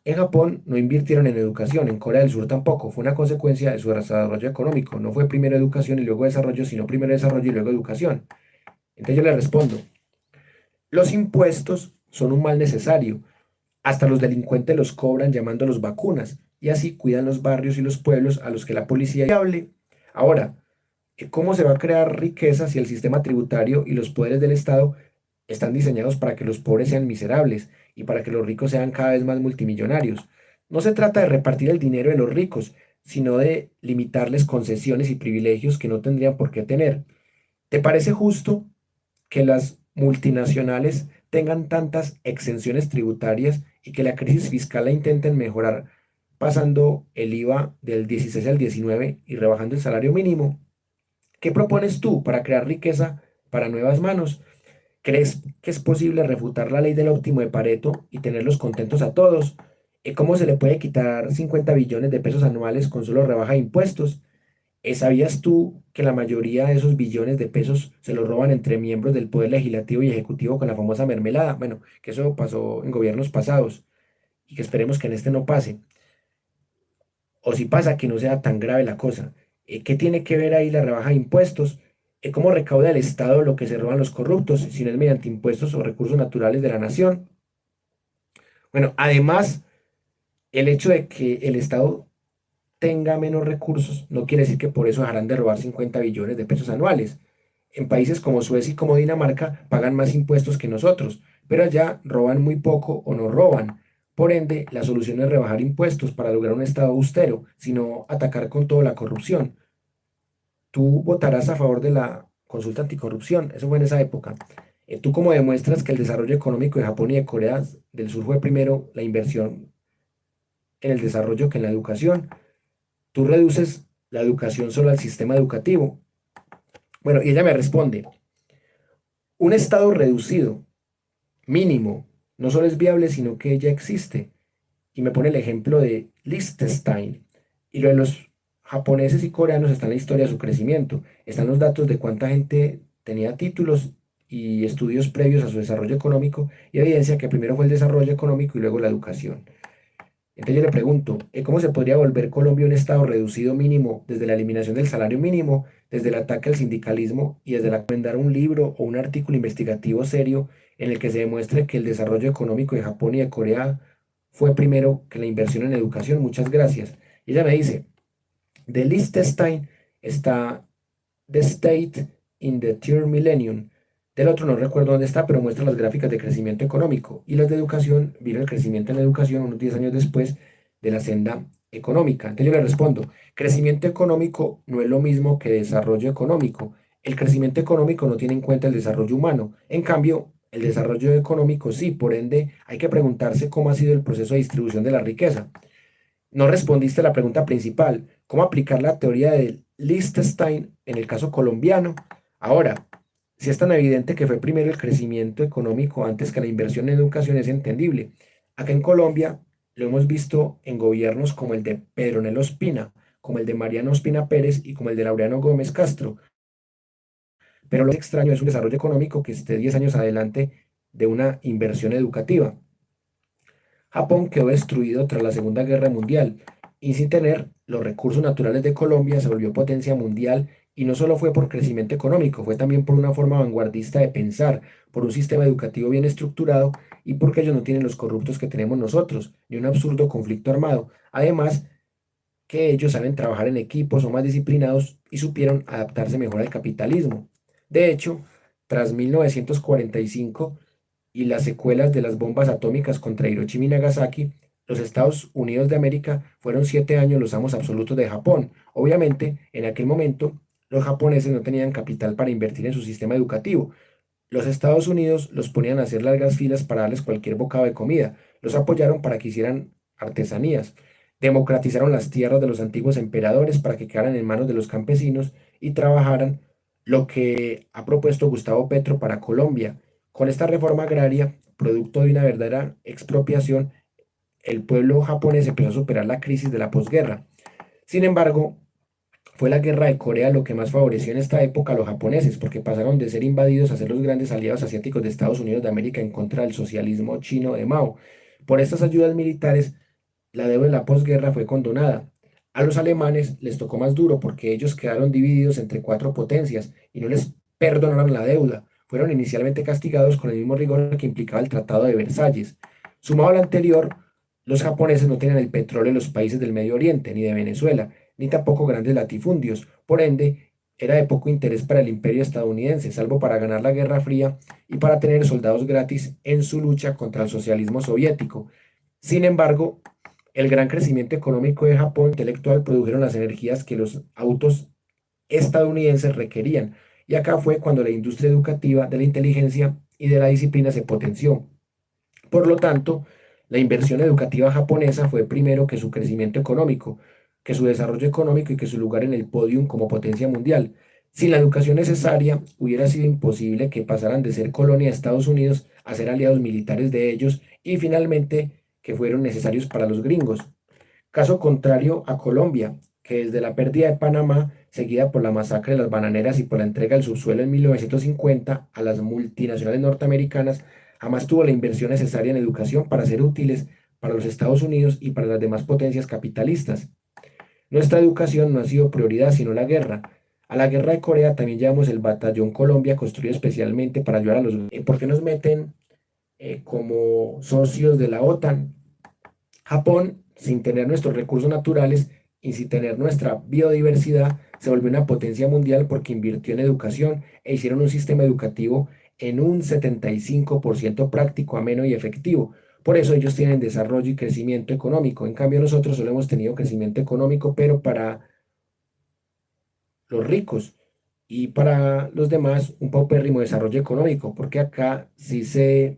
En Japón no invirtieron en educación, en Corea del Sur tampoco. Fue una consecuencia de su desarrollo económico. No fue primero educación y luego desarrollo, sino primero desarrollo y luego educación. Entonces yo le respondo, los impuestos son un mal necesario. Hasta los delincuentes los cobran llamándolos vacunas y así cuidan los barrios y los pueblos a los que la policía hable. Ahora, ¿cómo se va a crear riqueza si el sistema tributario y los poderes del Estado están diseñados para que los pobres sean miserables y para que los ricos sean cada vez más multimillonarios? No se trata de repartir el dinero de los ricos, sino de limitarles concesiones y privilegios que no tendrían por qué tener. ¿Te parece justo que las multinacionales tengan tantas exenciones tributarias y que la crisis fiscal la intenten mejorar pasando el IVA del 16 al 19 y rebajando el salario mínimo? ¿Qué propones tú para crear riqueza para nuevas manos? ¿Crees que es posible refutar la ley del óptimo de Pareto y tenerlos contentos a todos? ¿Cómo se le puede quitar 50 billones de pesos anuales con solo rebaja de impuestos? ¿Sabías tú que la mayoría de esos billones de pesos se los roban entre miembros del Poder Legislativo y Ejecutivo con la famosa mermelada? Bueno, que eso pasó en gobiernos pasados y que esperemos que en este no pase. O si pasa, que no sea tan grave la cosa. ¿Qué tiene que ver ahí la rebaja de impuestos? ¿Cómo recauda el Estado lo que se roban los corruptos, si no es mediante impuestos o recursos naturales de la nación? Bueno, además, el hecho de que el Estado tenga menos recursos no quiere decir que por eso dejarán de robar 50 billones de pesos anuales. En países como Suecia y como Dinamarca pagan más impuestos que nosotros, pero allá roban muy poco o no roban. Por ende, la solución no es rebajar impuestos para lograr un Estado austero, sino atacar con toda la corrupción. Tú votarás a favor de la consulta anticorrupción, eso fue en esa época. ¿Tú cómo demuestras que el desarrollo económico de Japón y de Corea del Sur fue primero la inversión en el desarrollo que en la educación? Tú reduces la educación solo al sistema educativo. Bueno, y ella me responde, un Estado reducido, mínimo, no solo es viable, sino que ya existe. Y me pone el ejemplo de Liechtenstein. Y lo de los japoneses y coreanos está en la historia de su crecimiento. Están los datos de cuánta gente tenía títulos y estudios previos a su desarrollo económico y evidencia que primero fue el desarrollo económico y luego la educación. Entonces yo le pregunto, ¿cómo se podría volver Colombia un Estado reducido mínimo desde la eliminación del salario mínimo, desde el ataque al sindicalismo y desde la recomendar un libro o un artículo investigativo serio en el que se demuestre que el desarrollo económico de Japón y de Corea fue primero que la inversión en educación? Muchas gracias. Y ella me dice, de Liechtenstein está The State in the Third Millennium, Del otro no recuerdo dónde está, pero muestra las gráficas de crecimiento económico. Y las de educación, vino el crecimiento en la educación unos 10 años después de la senda económica. Entonces yo le respondo, crecimiento económico no es lo mismo que desarrollo económico. El crecimiento económico no tiene en cuenta el desarrollo humano. En cambio, el desarrollo económico sí, por ende, hay que preguntarse cómo ha sido el proceso de distribución de la riqueza. No respondiste a la pregunta principal, ¿cómo aplicar la teoría de Liechtenstein en el caso colombiano? Ahora, si es tan evidente que fue primero el crecimiento económico antes que la inversión en educación, es entendible. Acá en Colombia lo hemos visto en gobiernos como el de Pedro Nelo Ospina, como el de Mariano Ospina Pérez y como el de Laureano Gómez Castro. Pero lo extraño es un desarrollo económico que esté 10 años adelante de una inversión educativa. Japón quedó destruido tras la Segunda Guerra Mundial y sin tener los recursos naturales de Colombia se volvió potencia mundial y no solo fue por crecimiento económico, fue también por una forma vanguardista de pensar, por un sistema educativo bien estructurado y porque ellos no tienen los corruptos que tenemos nosotros, ni un absurdo conflicto armado. Además, que ellos saben trabajar en equipo, son más disciplinados y supieron adaptarse mejor al capitalismo. De hecho, tras 1945 y las secuelas de las bombas atómicas contra Hiroshima y Nagasaki, los Estados Unidos de América fueron 7 años los amos absolutos de Japón. Obviamente, en aquel momento, los japoneses no tenían capital para invertir en su sistema educativo. Los Estados Unidos los ponían a hacer largas filas para darles cualquier bocado de comida. Los apoyaron para que hicieran artesanías. Democratizaron las tierras de los antiguos emperadores para que quedaran en manos de los campesinos y trabajaran lo que ha propuesto Gustavo Petro para Colombia. Con esta reforma agraria, producto de una verdadera expropiación, el pueblo japonés empezó a superar la crisis de la posguerra. Sin embargo, fue la guerra de Corea lo que más favoreció en esta época a los japoneses, porque pasaron de ser invadidos a ser los grandes aliados asiáticos de Estados Unidos de América en contra del socialismo chino de Mao. Por estas ayudas militares, la deuda de la posguerra fue condonada. A los alemanes les tocó más duro porque ellos quedaron divididos entre cuatro potencias y no les perdonaron la deuda. Fueron inicialmente castigados con el mismo rigor que implicaba el Tratado de Versalles. Sumado al anterior, los japoneses no tenían el petróleo de los países del Medio Oriente, ni de Venezuela, ni tampoco grandes latifundios. Por ende, era de poco interés para el imperio estadounidense, salvo para ganar la Guerra Fría y para tener soldados gratis en su lucha contra el socialismo soviético. Sin embargo, el gran crecimiento económico de Japón intelectual produjeron las energías que los autos estadounidenses requerían. Y acá fue cuando la industria educativa, de la inteligencia y de la disciplina se potenció. Por lo tanto, la inversión educativa japonesa fue primero que su crecimiento económico, que su desarrollo económico y que su lugar en el podium como potencia mundial. Sin la educación necesaria, hubiera sido imposible que pasaran de ser colonia de Estados Unidos a ser aliados militares de ellos y finalmente que fueron necesarios para los gringos. Caso contrario a Colombia, que desde la pérdida de Panamá, seguida por la masacre de las bananeras y por la entrega del subsuelo en 1950 a las multinacionales norteamericanas, jamás tuvo la inversión necesaria en educación para ser útiles para los Estados Unidos y para las demás potencias capitalistas. Nuestra educación no ha sido prioridad, sino la guerra. A la guerra de Corea también llevamos el Batallón Colombia, construido especialmente para ayudar a los... ¿Por qué nos meten como socios de la OTAN? Japón, sin tener nuestros recursos naturales y sin tener nuestra biodiversidad, se volvió una potencia mundial porque invirtió en educación e hicieron un sistema educativo en un 75% práctico, ameno y efectivo. Por eso ellos tienen desarrollo y crecimiento económico. En cambio, nosotros solo hemos tenido crecimiento económico, pero para los ricos y para los demás un paupérrimo desarrollo económico, porque acá así se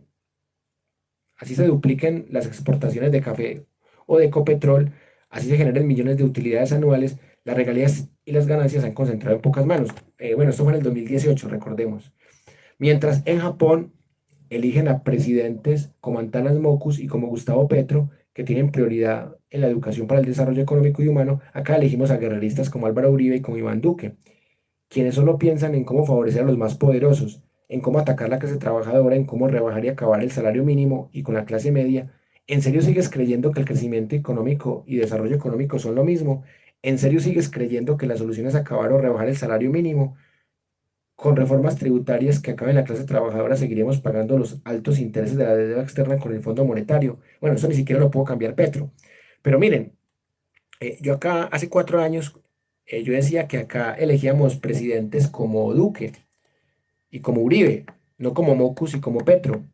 dupliquen las exportaciones de café o de Ecopetrol, así se generen millones de utilidades anuales, las regalías y las ganancias se han concentrado en pocas manos. Bueno, esto fue en el 2018, recordemos. Mientras en Japón eligen a presidentes como Antanas Mocus y como Gustavo Petro, que tienen prioridad en la educación para el desarrollo económico y humano, acá elegimos a guerreristas como Álvaro Uribe y como Iván Duque, quienes solo piensan en cómo favorecer a los más poderosos, en cómo atacar la clase trabajadora, en cómo rebajar y acabar el salario mínimo y con la clase media. ¿En serio sigues creyendo que el crecimiento económico y desarrollo económico son lo mismo? ¿En serio sigues creyendo que la solución es acabar o rebajar el salario mínimo? Con reformas tributarias que acaben la clase trabajadora, seguiremos pagando los altos intereses de la deuda externa con el Fondo Monetario. Bueno, eso ni siquiera lo puedo cambiar Petro. Pero miren, yo acá hace 4 años, yo decía que acá elegíamos presidentes como Duque y como Uribe. no como Mocus y como Petro.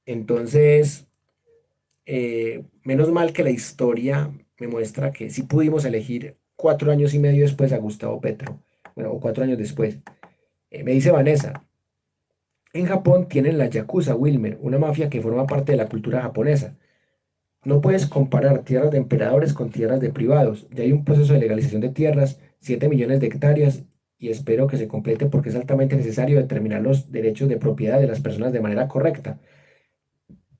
Entonces, menos mal que la historia me muestra que sí pudimos elegir 4 años y medio después a Gustavo Petro, bueno, o 4 años después. Me dice Vanessa, en Japón tienen la Yakuza, Wilmer, una mafia que forma parte de la cultura japonesa. No puedes comparar tierras de emperadores con tierras de privados. Ya hay un proceso de legalización de tierras, 7 millones de hectáreas, y espero que se complete porque es altamente necesario determinar los derechos de propiedad de las personas de manera correcta.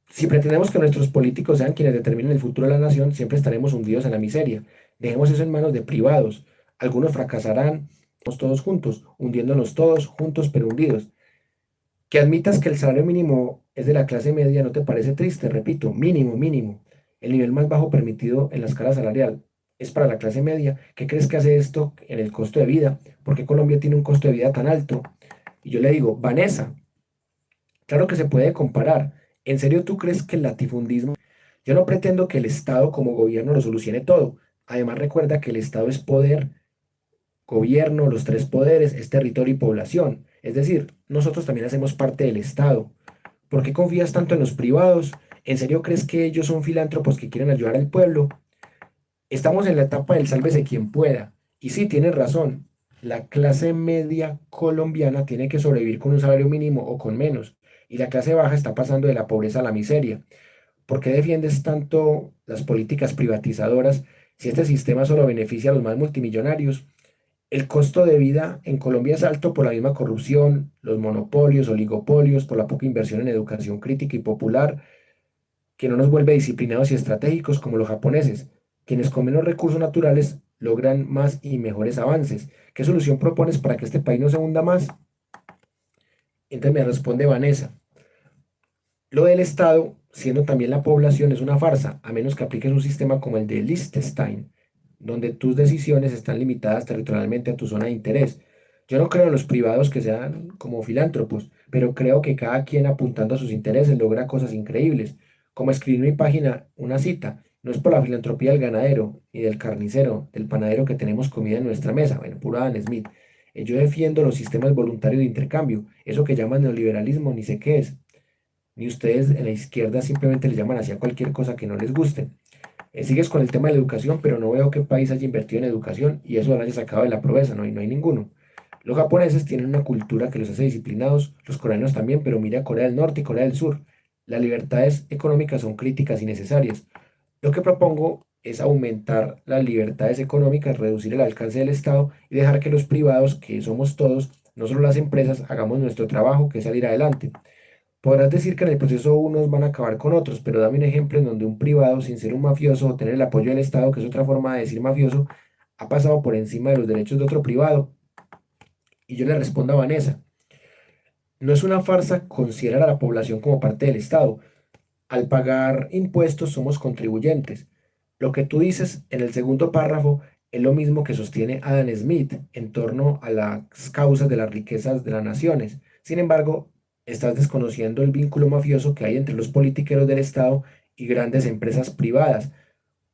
Si pretendemos que nuestros políticos sean quienes determinen el futuro de la nación, siempre estaremos hundidos en la miseria. Dejemos eso en manos de privados. Algunos fracasarán, todos juntos, hundiéndonos todos juntos pero hundidos. Que admitas que el salario mínimo es de la clase media, ¿no te parece triste? Repito, mínimo, mínimo. El nivel más bajo permitido en la escala salarial es para la clase media. ¿Qué crees que hace esto en el costo de vida? ¿Por qué Colombia tiene un costo de vida tan alto? Y yo le digo, Vanessa, claro que se puede comparar. ¿En serio tú crees que el latifundismo... Yo no pretendo que el Estado como gobierno lo solucione todo. Además recuerda que el Estado es poder, gobierno, los tres poderes, es territorio y población. Es decir, nosotros también hacemos parte del Estado. ¿Por qué confías tanto en los privados? ¿En serio crees que ellos son filántropos que quieren ayudar al pueblo? Estamos en la etapa del sálvese quien pueda. Y sí, tienes razón. La clase media colombiana tiene que sobrevivir con un salario mínimo o con menos. Y la clase baja está pasando de la pobreza a la miseria. ¿Por qué defiendes tanto las políticas privatizadoras si este sistema solo beneficia a los más multimillonarios? El costo de vida en Colombia es alto por la misma corrupción, los monopolios, oligopolios, por la poca inversión en educación crítica y popular, que no nos vuelve disciplinados y estratégicos como los japoneses, quienes con menos recursos naturales logran más y mejores avances. ¿Qué solución propones para que este país no se hunda más? Entonces me responde Vanessa, lo del Estado, siendo también la población, es una farsa, a menos que apliques un sistema como el de Liechtenstein, donde tus decisiones están limitadas territorialmente a tu zona de interés. Yo no creo en los privados que sean como filántropos, pero creo que cada quien apuntando a sus intereses logra cosas increíbles, como escribir en mi página una cita. No es por la filantropía del ganadero, ni del carnicero, del panadero que tenemos comida en nuestra mesa, bueno, puro Adam Smith. Yo defiendo los sistemas voluntarios de intercambio, eso que llaman neoliberalismo, ni sé qué es. Ni ustedes en la izquierda simplemente le llaman así a cualquier cosa que no les guste. Sigues con el tema de la educación, pero no veo qué país haya invertido en educación y eso lo haya sacado de la pobreza, no hay ninguno. Los japoneses tienen una cultura que los hace disciplinados, los coreanos también, pero mira Corea del Norte y Corea del Sur. Las libertades económicas son críticas y necesarias. Lo que propongo es aumentar las libertades económicas, reducir el alcance del Estado y dejar que los privados, que somos todos, no solo las empresas, hagamos nuestro trabajo, que es salir adelante. Podrás decir que en el proceso unos van a acabar con otros, pero dame un ejemplo en donde un privado, sin ser un mafioso o tener el apoyo del Estado, que es otra forma de decir mafioso, ha pasado por encima de los derechos de otro privado. Y yo le respondo a Vanessa, no es una farsa considerar a la población como parte del Estado. Al pagar impuestos somos contribuyentes. Lo que tú dices en el segundo párrafo es lo mismo que sostiene Adam Smith en torno a las causas de las riquezas de las naciones. Sin embargo, estás desconociendo el vínculo mafioso que hay entre los politiqueros del Estado y grandes empresas privadas,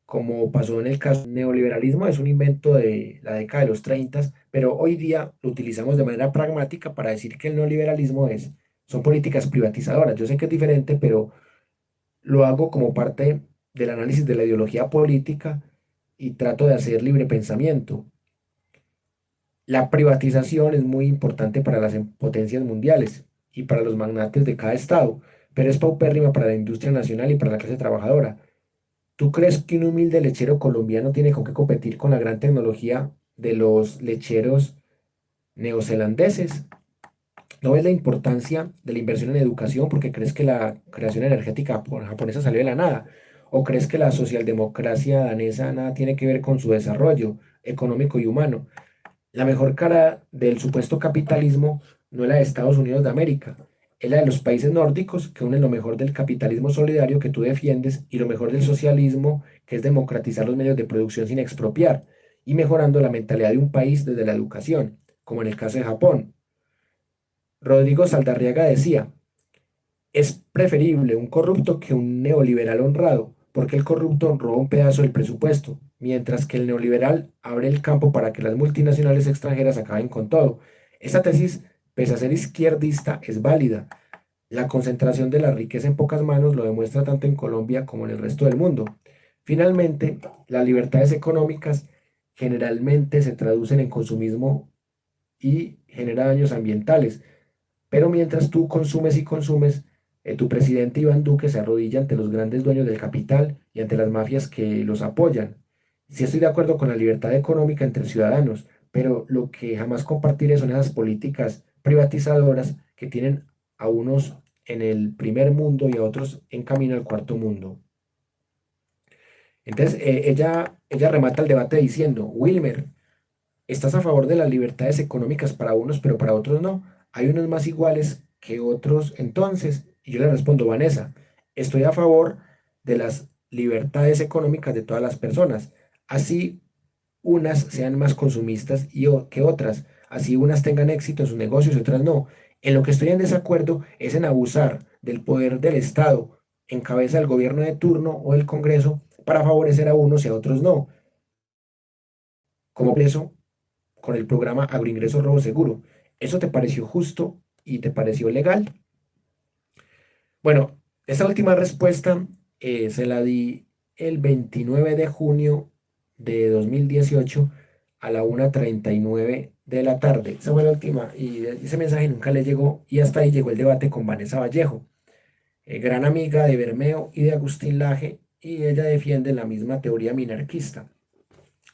como pasó en el caso del neoliberalismo, es un invento de la década de los 30, pero hoy día lo utilizamos de manera pragmática para decir que el neoliberalismo son políticas privatizadoras. Yo sé que es diferente, pero lo hago como parte del análisis de la ideología política y trato de hacer libre pensamiento. La privatización es muy importante para las potencias mundiales y para los magnates de cada estado, pero es paupérrima para la industria nacional y para la clase trabajadora. ¿Tú crees que un humilde lechero colombiano tiene con qué competir con la gran tecnología de los lecheros neozelandeses? ¿No ves la importancia de la inversión en educación porque crees que la creación energética japonesa salió de la nada? ¿O crees que la socialdemocracia danesa nada tiene que ver con su desarrollo económico y humano? La mejor cara del supuesto capitalismo no es la de Estados Unidos de América, es la de los países nórdicos que unen lo mejor del capitalismo solidario que tú defiendes y lo mejor del socialismo, que es democratizar los medios de producción sin expropiar y mejorando la mentalidad de un país desde la educación, como en el caso de Japón. Rodrigo Saldarriaga decía, es preferible un corrupto que un neoliberal honrado, porque el corrupto roba un pedazo del presupuesto, mientras que el neoliberal abre el campo para que las multinacionales extranjeras acaben con todo. Esta tesis pese a ser izquierdista, es válida. La concentración de la riqueza en pocas manos lo demuestra tanto en Colombia como en el resto del mundo. Finalmente, las libertades económicas generalmente se traducen en consumismo y genera daños ambientales. Pero mientras tú consumes y consumes, tu presidente Iván Duque se arrodilla ante los grandes dueños del capital y ante las mafias que los apoyan. Sí estoy de acuerdo con la libertad económica entre ciudadanos, pero lo que jamás compartiré son esas políticas privatizadoras que tienen a unos en el primer mundo y a otros en camino al cuarto mundo. Entonces, ella remata el debate diciendo, Wilmer, estás a favor de las libertades económicas para unos, pero para otros no. Hay unos más iguales que otros entonces. Y yo le respondo, Vanessa, estoy a favor de las libertades económicas de todas las personas. Así unas sean más consumistas que otras. Así unas tengan éxito en sus negocios y otras no. En lo que estoy en desacuerdo es en abusar del poder del Estado en cabeza del gobierno de turno o del Congreso para favorecer a unos y a otros no. Como eso con el programa Agroingreso Robo Seguro. ¿Eso te pareció justo y te pareció legal? Bueno, esta última respuesta se la di el 29 de junio de 2018 a la 1:39 de la tarde. Esa fue la última y ese mensaje nunca le llegó y hasta ahí llegó el debate con Vanessa Vallejo, gran amiga de Bermeo y de Agustín Laje, y ella defiende la misma teoría minarquista.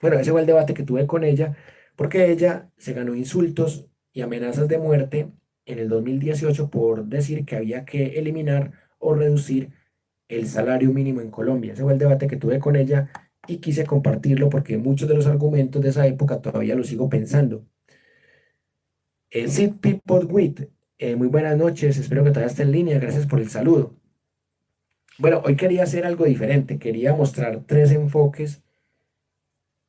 Bueno, ese fue el debate que tuve con ella, porque ella se ganó insultos y amenazas de muerte en el 2018 por decir que había que eliminar o reducir el salario mínimo en Colombia. Ese fue el debate que tuve con ella y quise compartirlo porque muchos de los argumentos de esa época todavía los sigo pensando. Sid People With, muy buenas noches, espero que todavía esté en línea, gracias por el saludo. Bueno, hoy quería hacer algo diferente, quería mostrar tres enfoques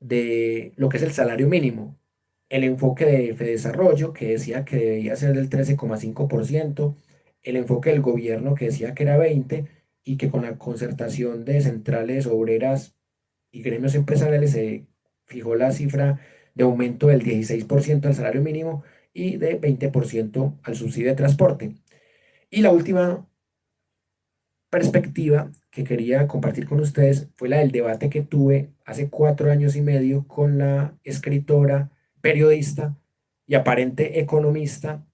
de lo que es el salario mínimo. El enfoque de Fedesarrollo, que decía que debía ser del 13,5%, el enfoque del gobierno, que decía que era 20%, y que con la concertación de centrales obreras y gremios empresariales se fijó la cifra de aumento del 16% al salario mínimo y de 20% al subsidio de transporte. Y la última perspectiva que quería compartir con ustedes fue la del debate que tuve hace 4 años y medio con la escritora, periodista y aparente economista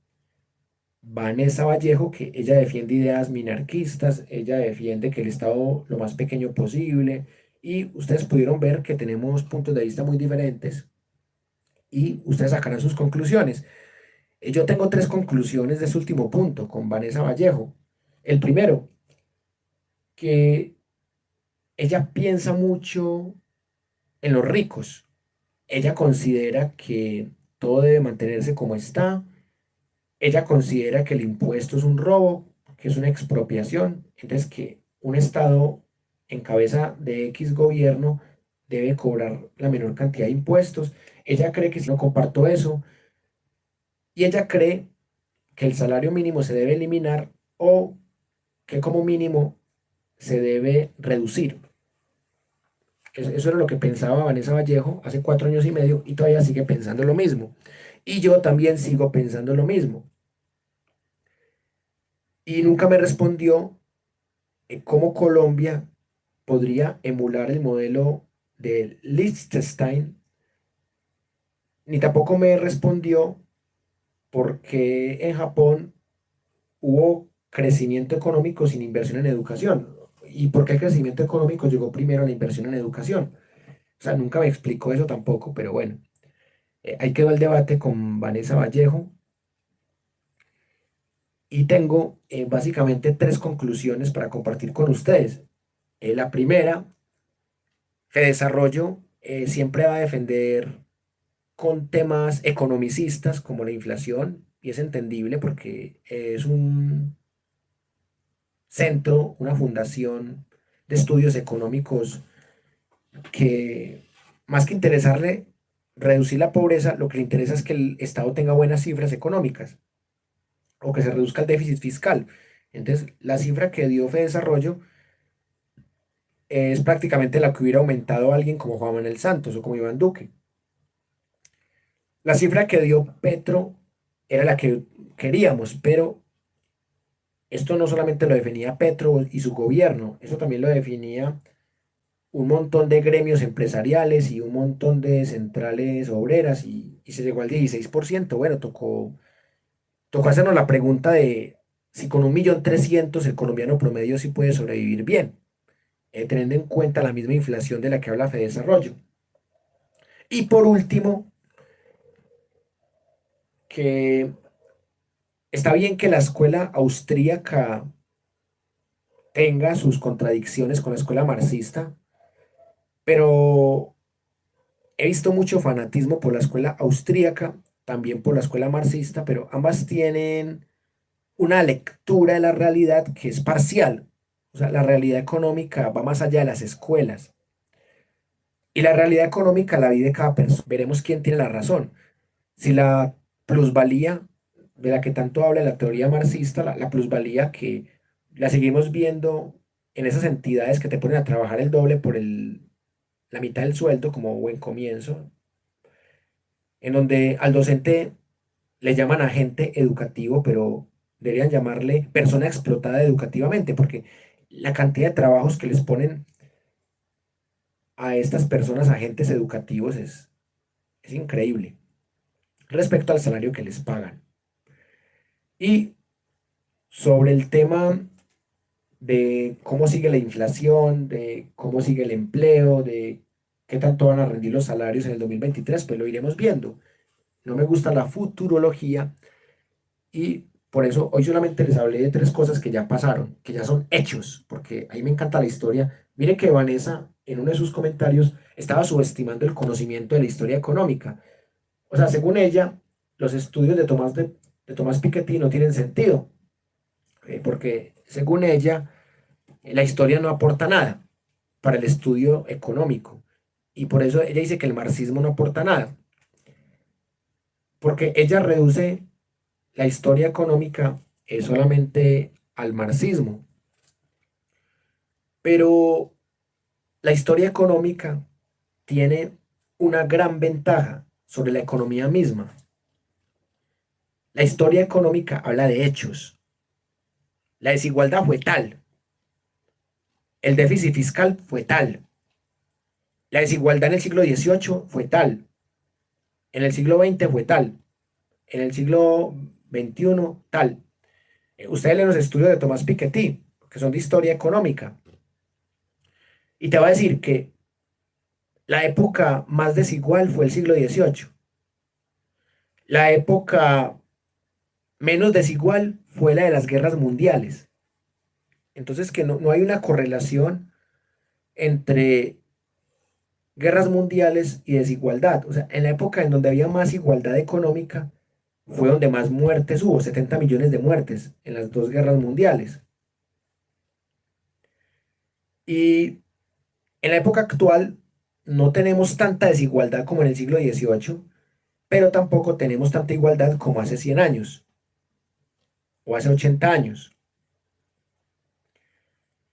Vanessa Vallejo, que ella defiende ideas minarquistas, ella defiende que el Estado lo más pequeño posible, y ustedes pudieron ver que tenemos puntos de vista muy diferentes y ustedes sacarán sus conclusiones. Yo tengo tres conclusiones de este último punto con Vanessa Vallejo. El primero, que ella piensa mucho en los ricos. Ella considera que todo debe mantenerse como está. Ella considera que el impuesto es un robo, que es una expropiación. Entonces, que un Estado en cabeza de X gobierno debe cobrar la menor cantidad de impuestos. Ella cree que si no comparto eso. Y ella cree que el salario mínimo se debe eliminar o que como mínimo se debe reducir. Eso era lo que pensaba Vanessa Vallejo hace 4 años y medio y todavía sigue pensando lo mismo. Y yo también sigo pensando lo mismo. Y nunca me respondió cómo Colombia podría emular el modelo de Liechtenstein, ni tampoco me respondió por qué en Japón hubo crecimiento económico sin inversión en educación y por qué el crecimiento económico llegó primero a la inversión en educación. O sea, nunca me explicó eso tampoco, pero bueno. Ahí quedó el debate con Vanessa Vallejo y tengo básicamente tres conclusiones para compartir con ustedes. La primera, Fedesarrollo siempre va a defender con temas economicistas como la inflación y es entendible porque es un centro, una fundación de estudios económicos que más que interesarle reducir la pobreza, lo que le interesa es que el Estado tenga buenas cifras económicas o que se reduzca el déficit fiscal. Entonces, la cifra que dio Fedesarrollo es prácticamente la que hubiera aumentado alguien como Juan Manuel Santos o como Iván Duque. La cifra que dio Petro era la que queríamos, pero esto no solamente lo definía Petro y su gobierno, eso también lo definía un montón de gremios empresariales y un montón de centrales obreras y se llegó al 16%. Bueno, tocó hacernos la pregunta de si con 1.300.000 el colombiano promedio sí puede sobrevivir bien, teniendo en cuenta la misma inflación de la que habla Fedesarrollo. Y por último, que está bien que la escuela austríaca tenga sus contradicciones con la escuela marxista, pero he visto mucho fanatismo por la escuela austríaca, también por la escuela marxista, pero ambas tienen una lectura de la realidad que es parcial. O sea, la realidad económica va más allá de las escuelas. Y la realidad económica la vive cada persona. Veremos quién tiene la razón. Si la plusvalía de la que tanto habla la teoría marxista, la plusvalía que la seguimos viendo en esas entidades que te ponen a trabajar el doble por la mitad del sueldo como buen comienzo, en donde al docente le llaman agente educativo, pero deberían llamarle persona explotada educativamente, porque la cantidad de trabajos que les ponen a estas personas agentes educativos es increíble respecto al salario que les pagan. Y sobre el tema de cómo sigue la inflación, de cómo sigue el empleo, de qué tanto van a rendir los salarios en el 2023, pues lo iremos viendo. No me gusta la futurología y por eso hoy solamente les hablé de tres cosas que ya pasaron, que ya son hechos, porque a mí me encanta la historia. Mire que Vanessa en uno de sus comentarios estaba subestimando el conocimiento de la historia económica. O sea, según ella, los estudios de Tomás Piketty no tienen sentido, porque según ella, la historia no aporta nada para el estudio económico. Y por eso ella dice que el marxismo no aporta nada, porque ella reduce la historia económica solamente al marxismo. Pero la historia económica tiene una gran ventaja sobre la economía misma. La historia económica habla de hechos. La desigualdad fue tal, el déficit fiscal fue tal, la desigualdad en el siglo XVIII fue tal, en el siglo XX fue tal, en el siglo XXI tal. Ustedes leen los estudios de Tomás Piketty, que son de historia económica, y te va a decir que la época más desigual fue el siglo XVIII. La época menos desigual fue la de las guerras mundiales. Entonces, que no hay una correlación entre guerras mundiales y desigualdad. O sea, en la época en donde había más igualdad económica, fue donde más muertes hubo, 70 millones de muertes en las dos guerras mundiales. Y en la época actual no tenemos tanta desigualdad como en el siglo XVIII, pero tampoco tenemos tanta igualdad como hace 100 años o hace 80 años.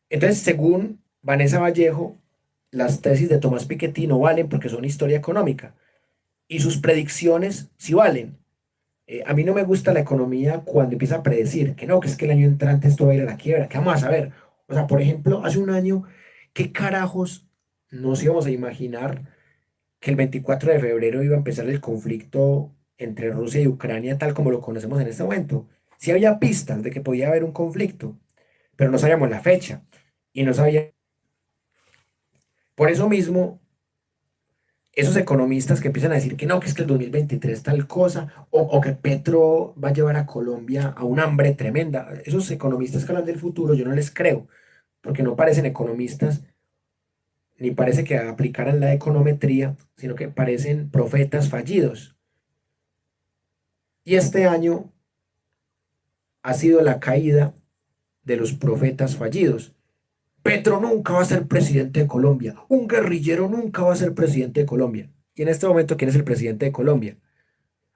Entonces, según Vanessa Vallejo, las tesis de Tomás Piketty no valen porque son historia económica y sus predicciones sí valen. A mí no me gusta la economía cuando empieza a predecir que no, que es que el año entrante esto va a ir a la quiebra, que vamos a ver. O sea, por ejemplo, hace un año, ¿qué carajos nos íbamos a imaginar que el 24 de febrero iba a empezar el conflicto entre Rusia y Ucrania tal como lo conocemos en este momento? Sí había pistas de que podía haber un conflicto, pero no sabíamos la fecha y no sabíamos. Por eso mismo, esos economistas que empiezan a decir que no, que es que el 2023 tal cosa, o que Petro va a llevar a Colombia a un hambre tremenda, esos economistas que hablan del futuro, yo no les creo, porque no parecen economistas, ni parece que aplicaran la econometría, sino que parecen profetas fallidos. Y este año ha sido la caída de los profetas fallidos. Petro nunca va a ser presidente de Colombia. Un guerrillero nunca va a ser presidente de Colombia. Y en este momento, ¿quién es el presidente de Colombia?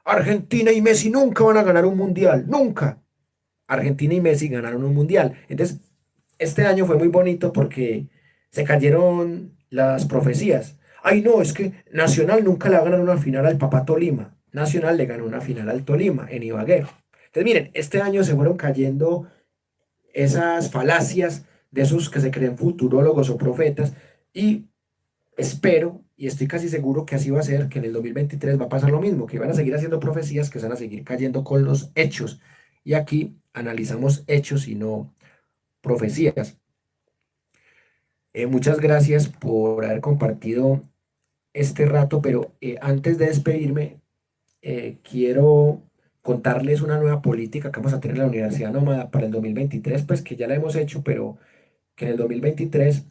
Argentina y Messi nunca van a ganar un mundial. Nunca. Argentina y Messi ganaron un mundial. Entonces, este año fue muy bonito porque se cayeron las profecías. Ay, no, es que Nacional nunca le va a ganar una final al Papá Tolima. Nacional le ganó una final al Tolima en Ibagué. Entonces, miren, este año se fueron cayendo esas falacias de esos que se creen futurólogos o profetas y espero y estoy casi seguro que así va a ser, que en el 2023 va a pasar lo mismo, que van a seguir haciendo profecías que se van a seguir cayendo con los hechos. Y aquí analizamos hechos y no profecías. Muchas gracias por haber compartido este rato, pero antes de despedirme, quiero contarles una nueva política que vamos a tener en la Universidad Nómada para el 2023, pues que ya la hemos hecho, pero que en el 2023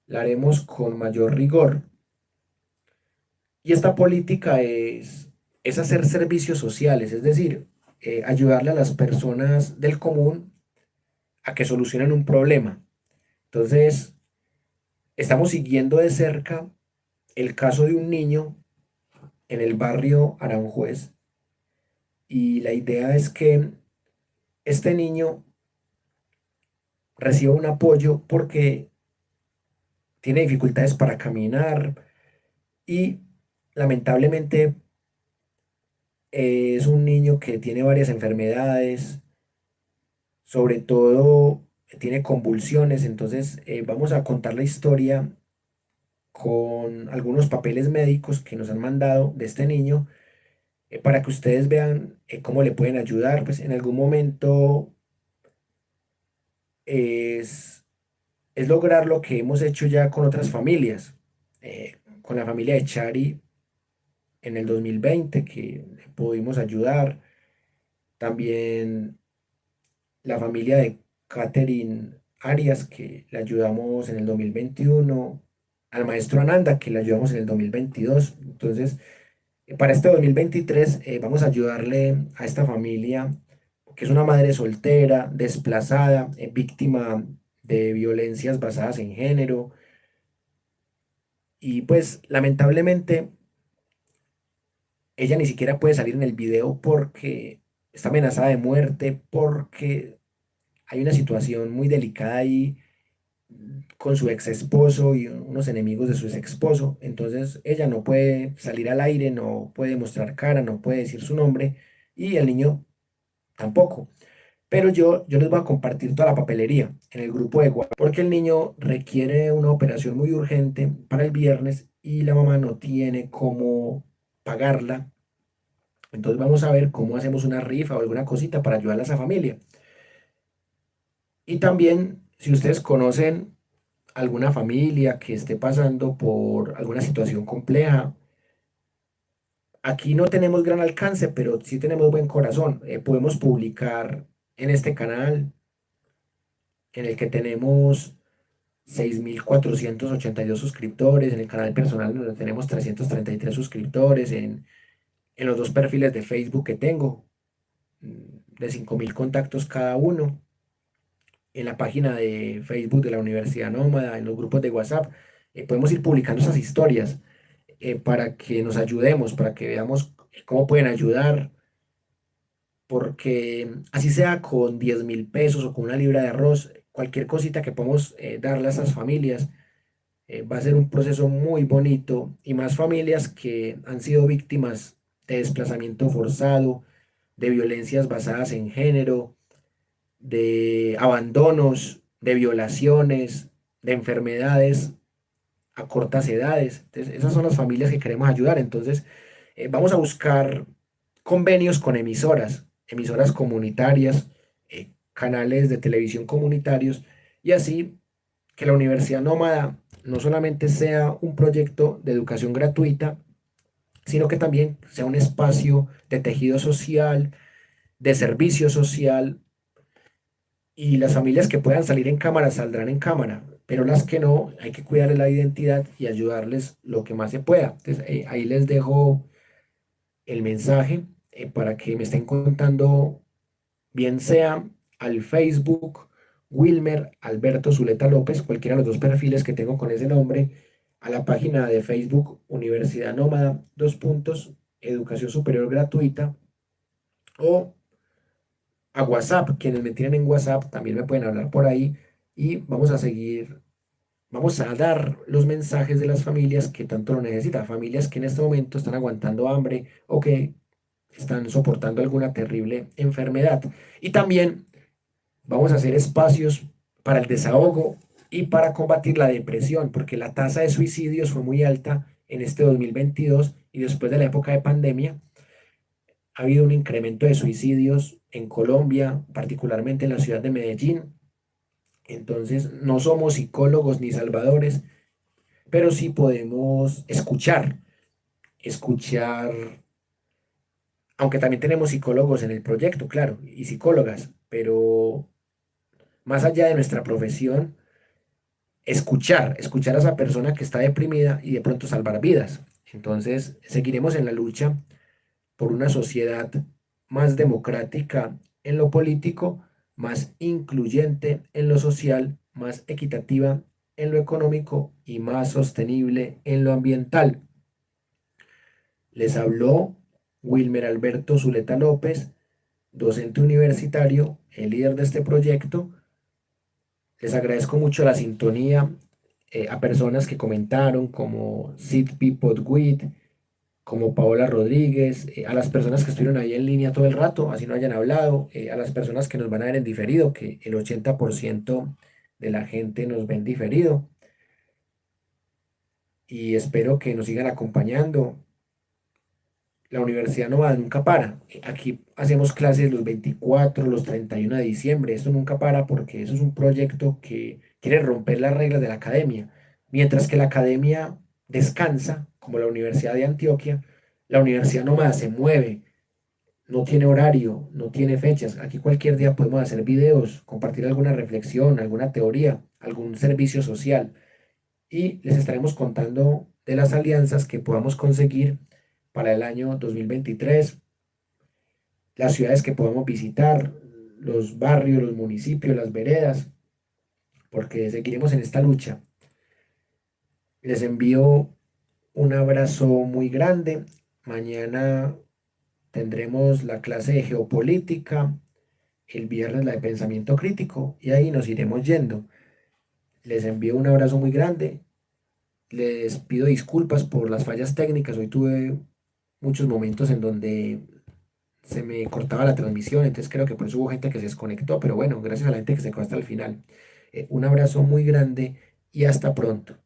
la haremos con mayor rigor. Y esta política es hacer servicios sociales, es decir, ayudarle a las personas del común a que solucionen un problema. Entonces, estamos siguiendo de cerca el caso de un niño en el barrio Aranjuez y la idea es que este niño reciba un apoyo porque tiene dificultades para caminar y lamentablemente es un niño que tiene varias enfermedades, sobre todo tiene convulsiones, entonces vamos a contar la historia con algunos papeles médicos que nos han mandado de este niño para que ustedes vean cómo le pueden ayudar, pues en algún momento es, es lograr lo que hemos hecho ya con otras familias, con la familia de Chari en el 2020 que pudimos ayudar, también la familia de Catherine Arias, que le ayudamos en el 2021, al maestro Ananda, que le ayudamos en el 2022. Entonces, para este 2023 vamos a ayudarle a esta familia, que es una madre soltera, desplazada, víctima de violencias basadas en género. Y pues lamentablemente ella ni siquiera puede salir en el video porque está amenazada de muerte, porque hay una situación muy delicada ahí con su ex esposo y unos enemigos de su ex esposo. Entonces ella no puede salir al aire, no puede mostrar cara, no puede decir su nombre y el niño tampoco. Pero yo les voy a compartir toda la papelería en el grupo de WhatsApp porque el niño requiere una operación muy urgente para el viernes y la mamá no tiene cómo pagarla. Entonces vamos a ver cómo hacemos una rifa o alguna cosita para ayudar a esa familia. Y también, si ustedes conocen alguna familia que esté pasando por alguna situación compleja, aquí no tenemos gran alcance, pero sí tenemos buen corazón. Podemos publicar en este canal en el que tenemos 6.482 suscriptores, en el canal personal donde tenemos 333 suscriptores, en los dos perfiles de Facebook que tengo, de 5.000 contactos cada uno, en la página de Facebook de la Universidad Nómada, en los grupos de WhatsApp. Podemos ir publicando esas historias para que nos ayudemos, para que veamos cómo pueden ayudar, porque así sea con 10.000 pesos o con una libra de arroz, cualquier cosita que podamos darle a esas familias, va a ser un proceso muy bonito y más familias que han sido víctimas de desplazamiento forzado, de violencias basadas en género, de abandonos, de violaciones, de enfermedades a cortas edades. Entonces, esas son las familias que queremos ayudar. Entonces, vamos a buscar convenios con emisoras, emisoras comunitarias, canales de televisión comunitarios, y así que la Universidad Nómada no solamente sea un proyecto de educación gratuita, sino que también sea un espacio de tejido social, de servicio social, y las familias que puedan salir en cámara saldrán en cámara, pero las que no, hay que cuidarles la identidad y ayudarles lo que más se pueda. Entonces, ahí les dejo el mensaje para que me estén contando, bien sea al Facebook Wilmer Alberto Zuleta López, cualquiera de los dos perfiles que tengo con ese nombre, a la página de Facebook Universidad Nómada, educación superior gratuita, o a WhatsApp, quienes me tienen en WhatsApp también me pueden hablar por ahí y vamos a seguir, vamos a dar los mensajes de las familias que tanto lo necesitan, familias que en este momento están aguantando hambre o que están soportando alguna terrible enfermedad. Y también vamos a hacer espacios para el desahogo y para combatir la depresión, porque la tasa de suicidios fue muy alta en este 2022 y después de la época de pandemia ha habido un incremento de suicidios en Colombia, particularmente en la ciudad de Medellín. Entonces, no somos psicólogos ni salvadores, pero sí podemos escuchar, aunque también tenemos psicólogos en el proyecto, claro, y psicólogas, pero más allá de nuestra profesión, escuchar a esa persona que está deprimida y de pronto salvar vidas. Entonces, seguiremos en la lucha por una sociedad más democrática en lo político, más incluyente en lo social, más equitativa en lo económico y más sostenible en lo ambiental. Les habló Wilmer Alberto Zuleta López, docente universitario, el líder de este proyecto. Les agradezco mucho la sintonía a personas que comentaron como Sidpi Podwit, como Paola Rodríguez, a las personas que estuvieron ahí en línea todo el rato, así no hayan hablado, a las personas que nos van a ver en diferido, que el 80% de la gente nos ven diferido. Y espero que nos sigan acompañando. La universidad no va, nunca para. Aquí hacemos clases los 24, los 31 de diciembre. Esto nunca para porque eso es un proyecto que quiere romper las reglas de la academia. Mientras que la academia descansa, como la Universidad de Antioquia, la universidad nomás se mueve, no tiene horario, no tiene fechas. Aquí cualquier día podemos hacer videos, compartir alguna reflexión, alguna teoría, algún servicio social. Y les estaremos contando de las alianzas que podamos conseguir para el año 2023, las ciudades que podamos visitar, los barrios, los municipios, las veredas, porque seguiremos en esta lucha. Les envío un abrazo muy grande. Mañana tendremos la clase de geopolítica, el viernes la de pensamiento crítico y ahí nos iremos yendo. Les envío un abrazo muy grande. Les pido disculpas por las fallas técnicas. Hoy tuve muchos momentos en donde se me cortaba la transmisión, entonces creo que por eso hubo gente que se desconectó, pero bueno, gracias a la gente que se quedó hasta el final. Un abrazo muy grande y hasta pronto.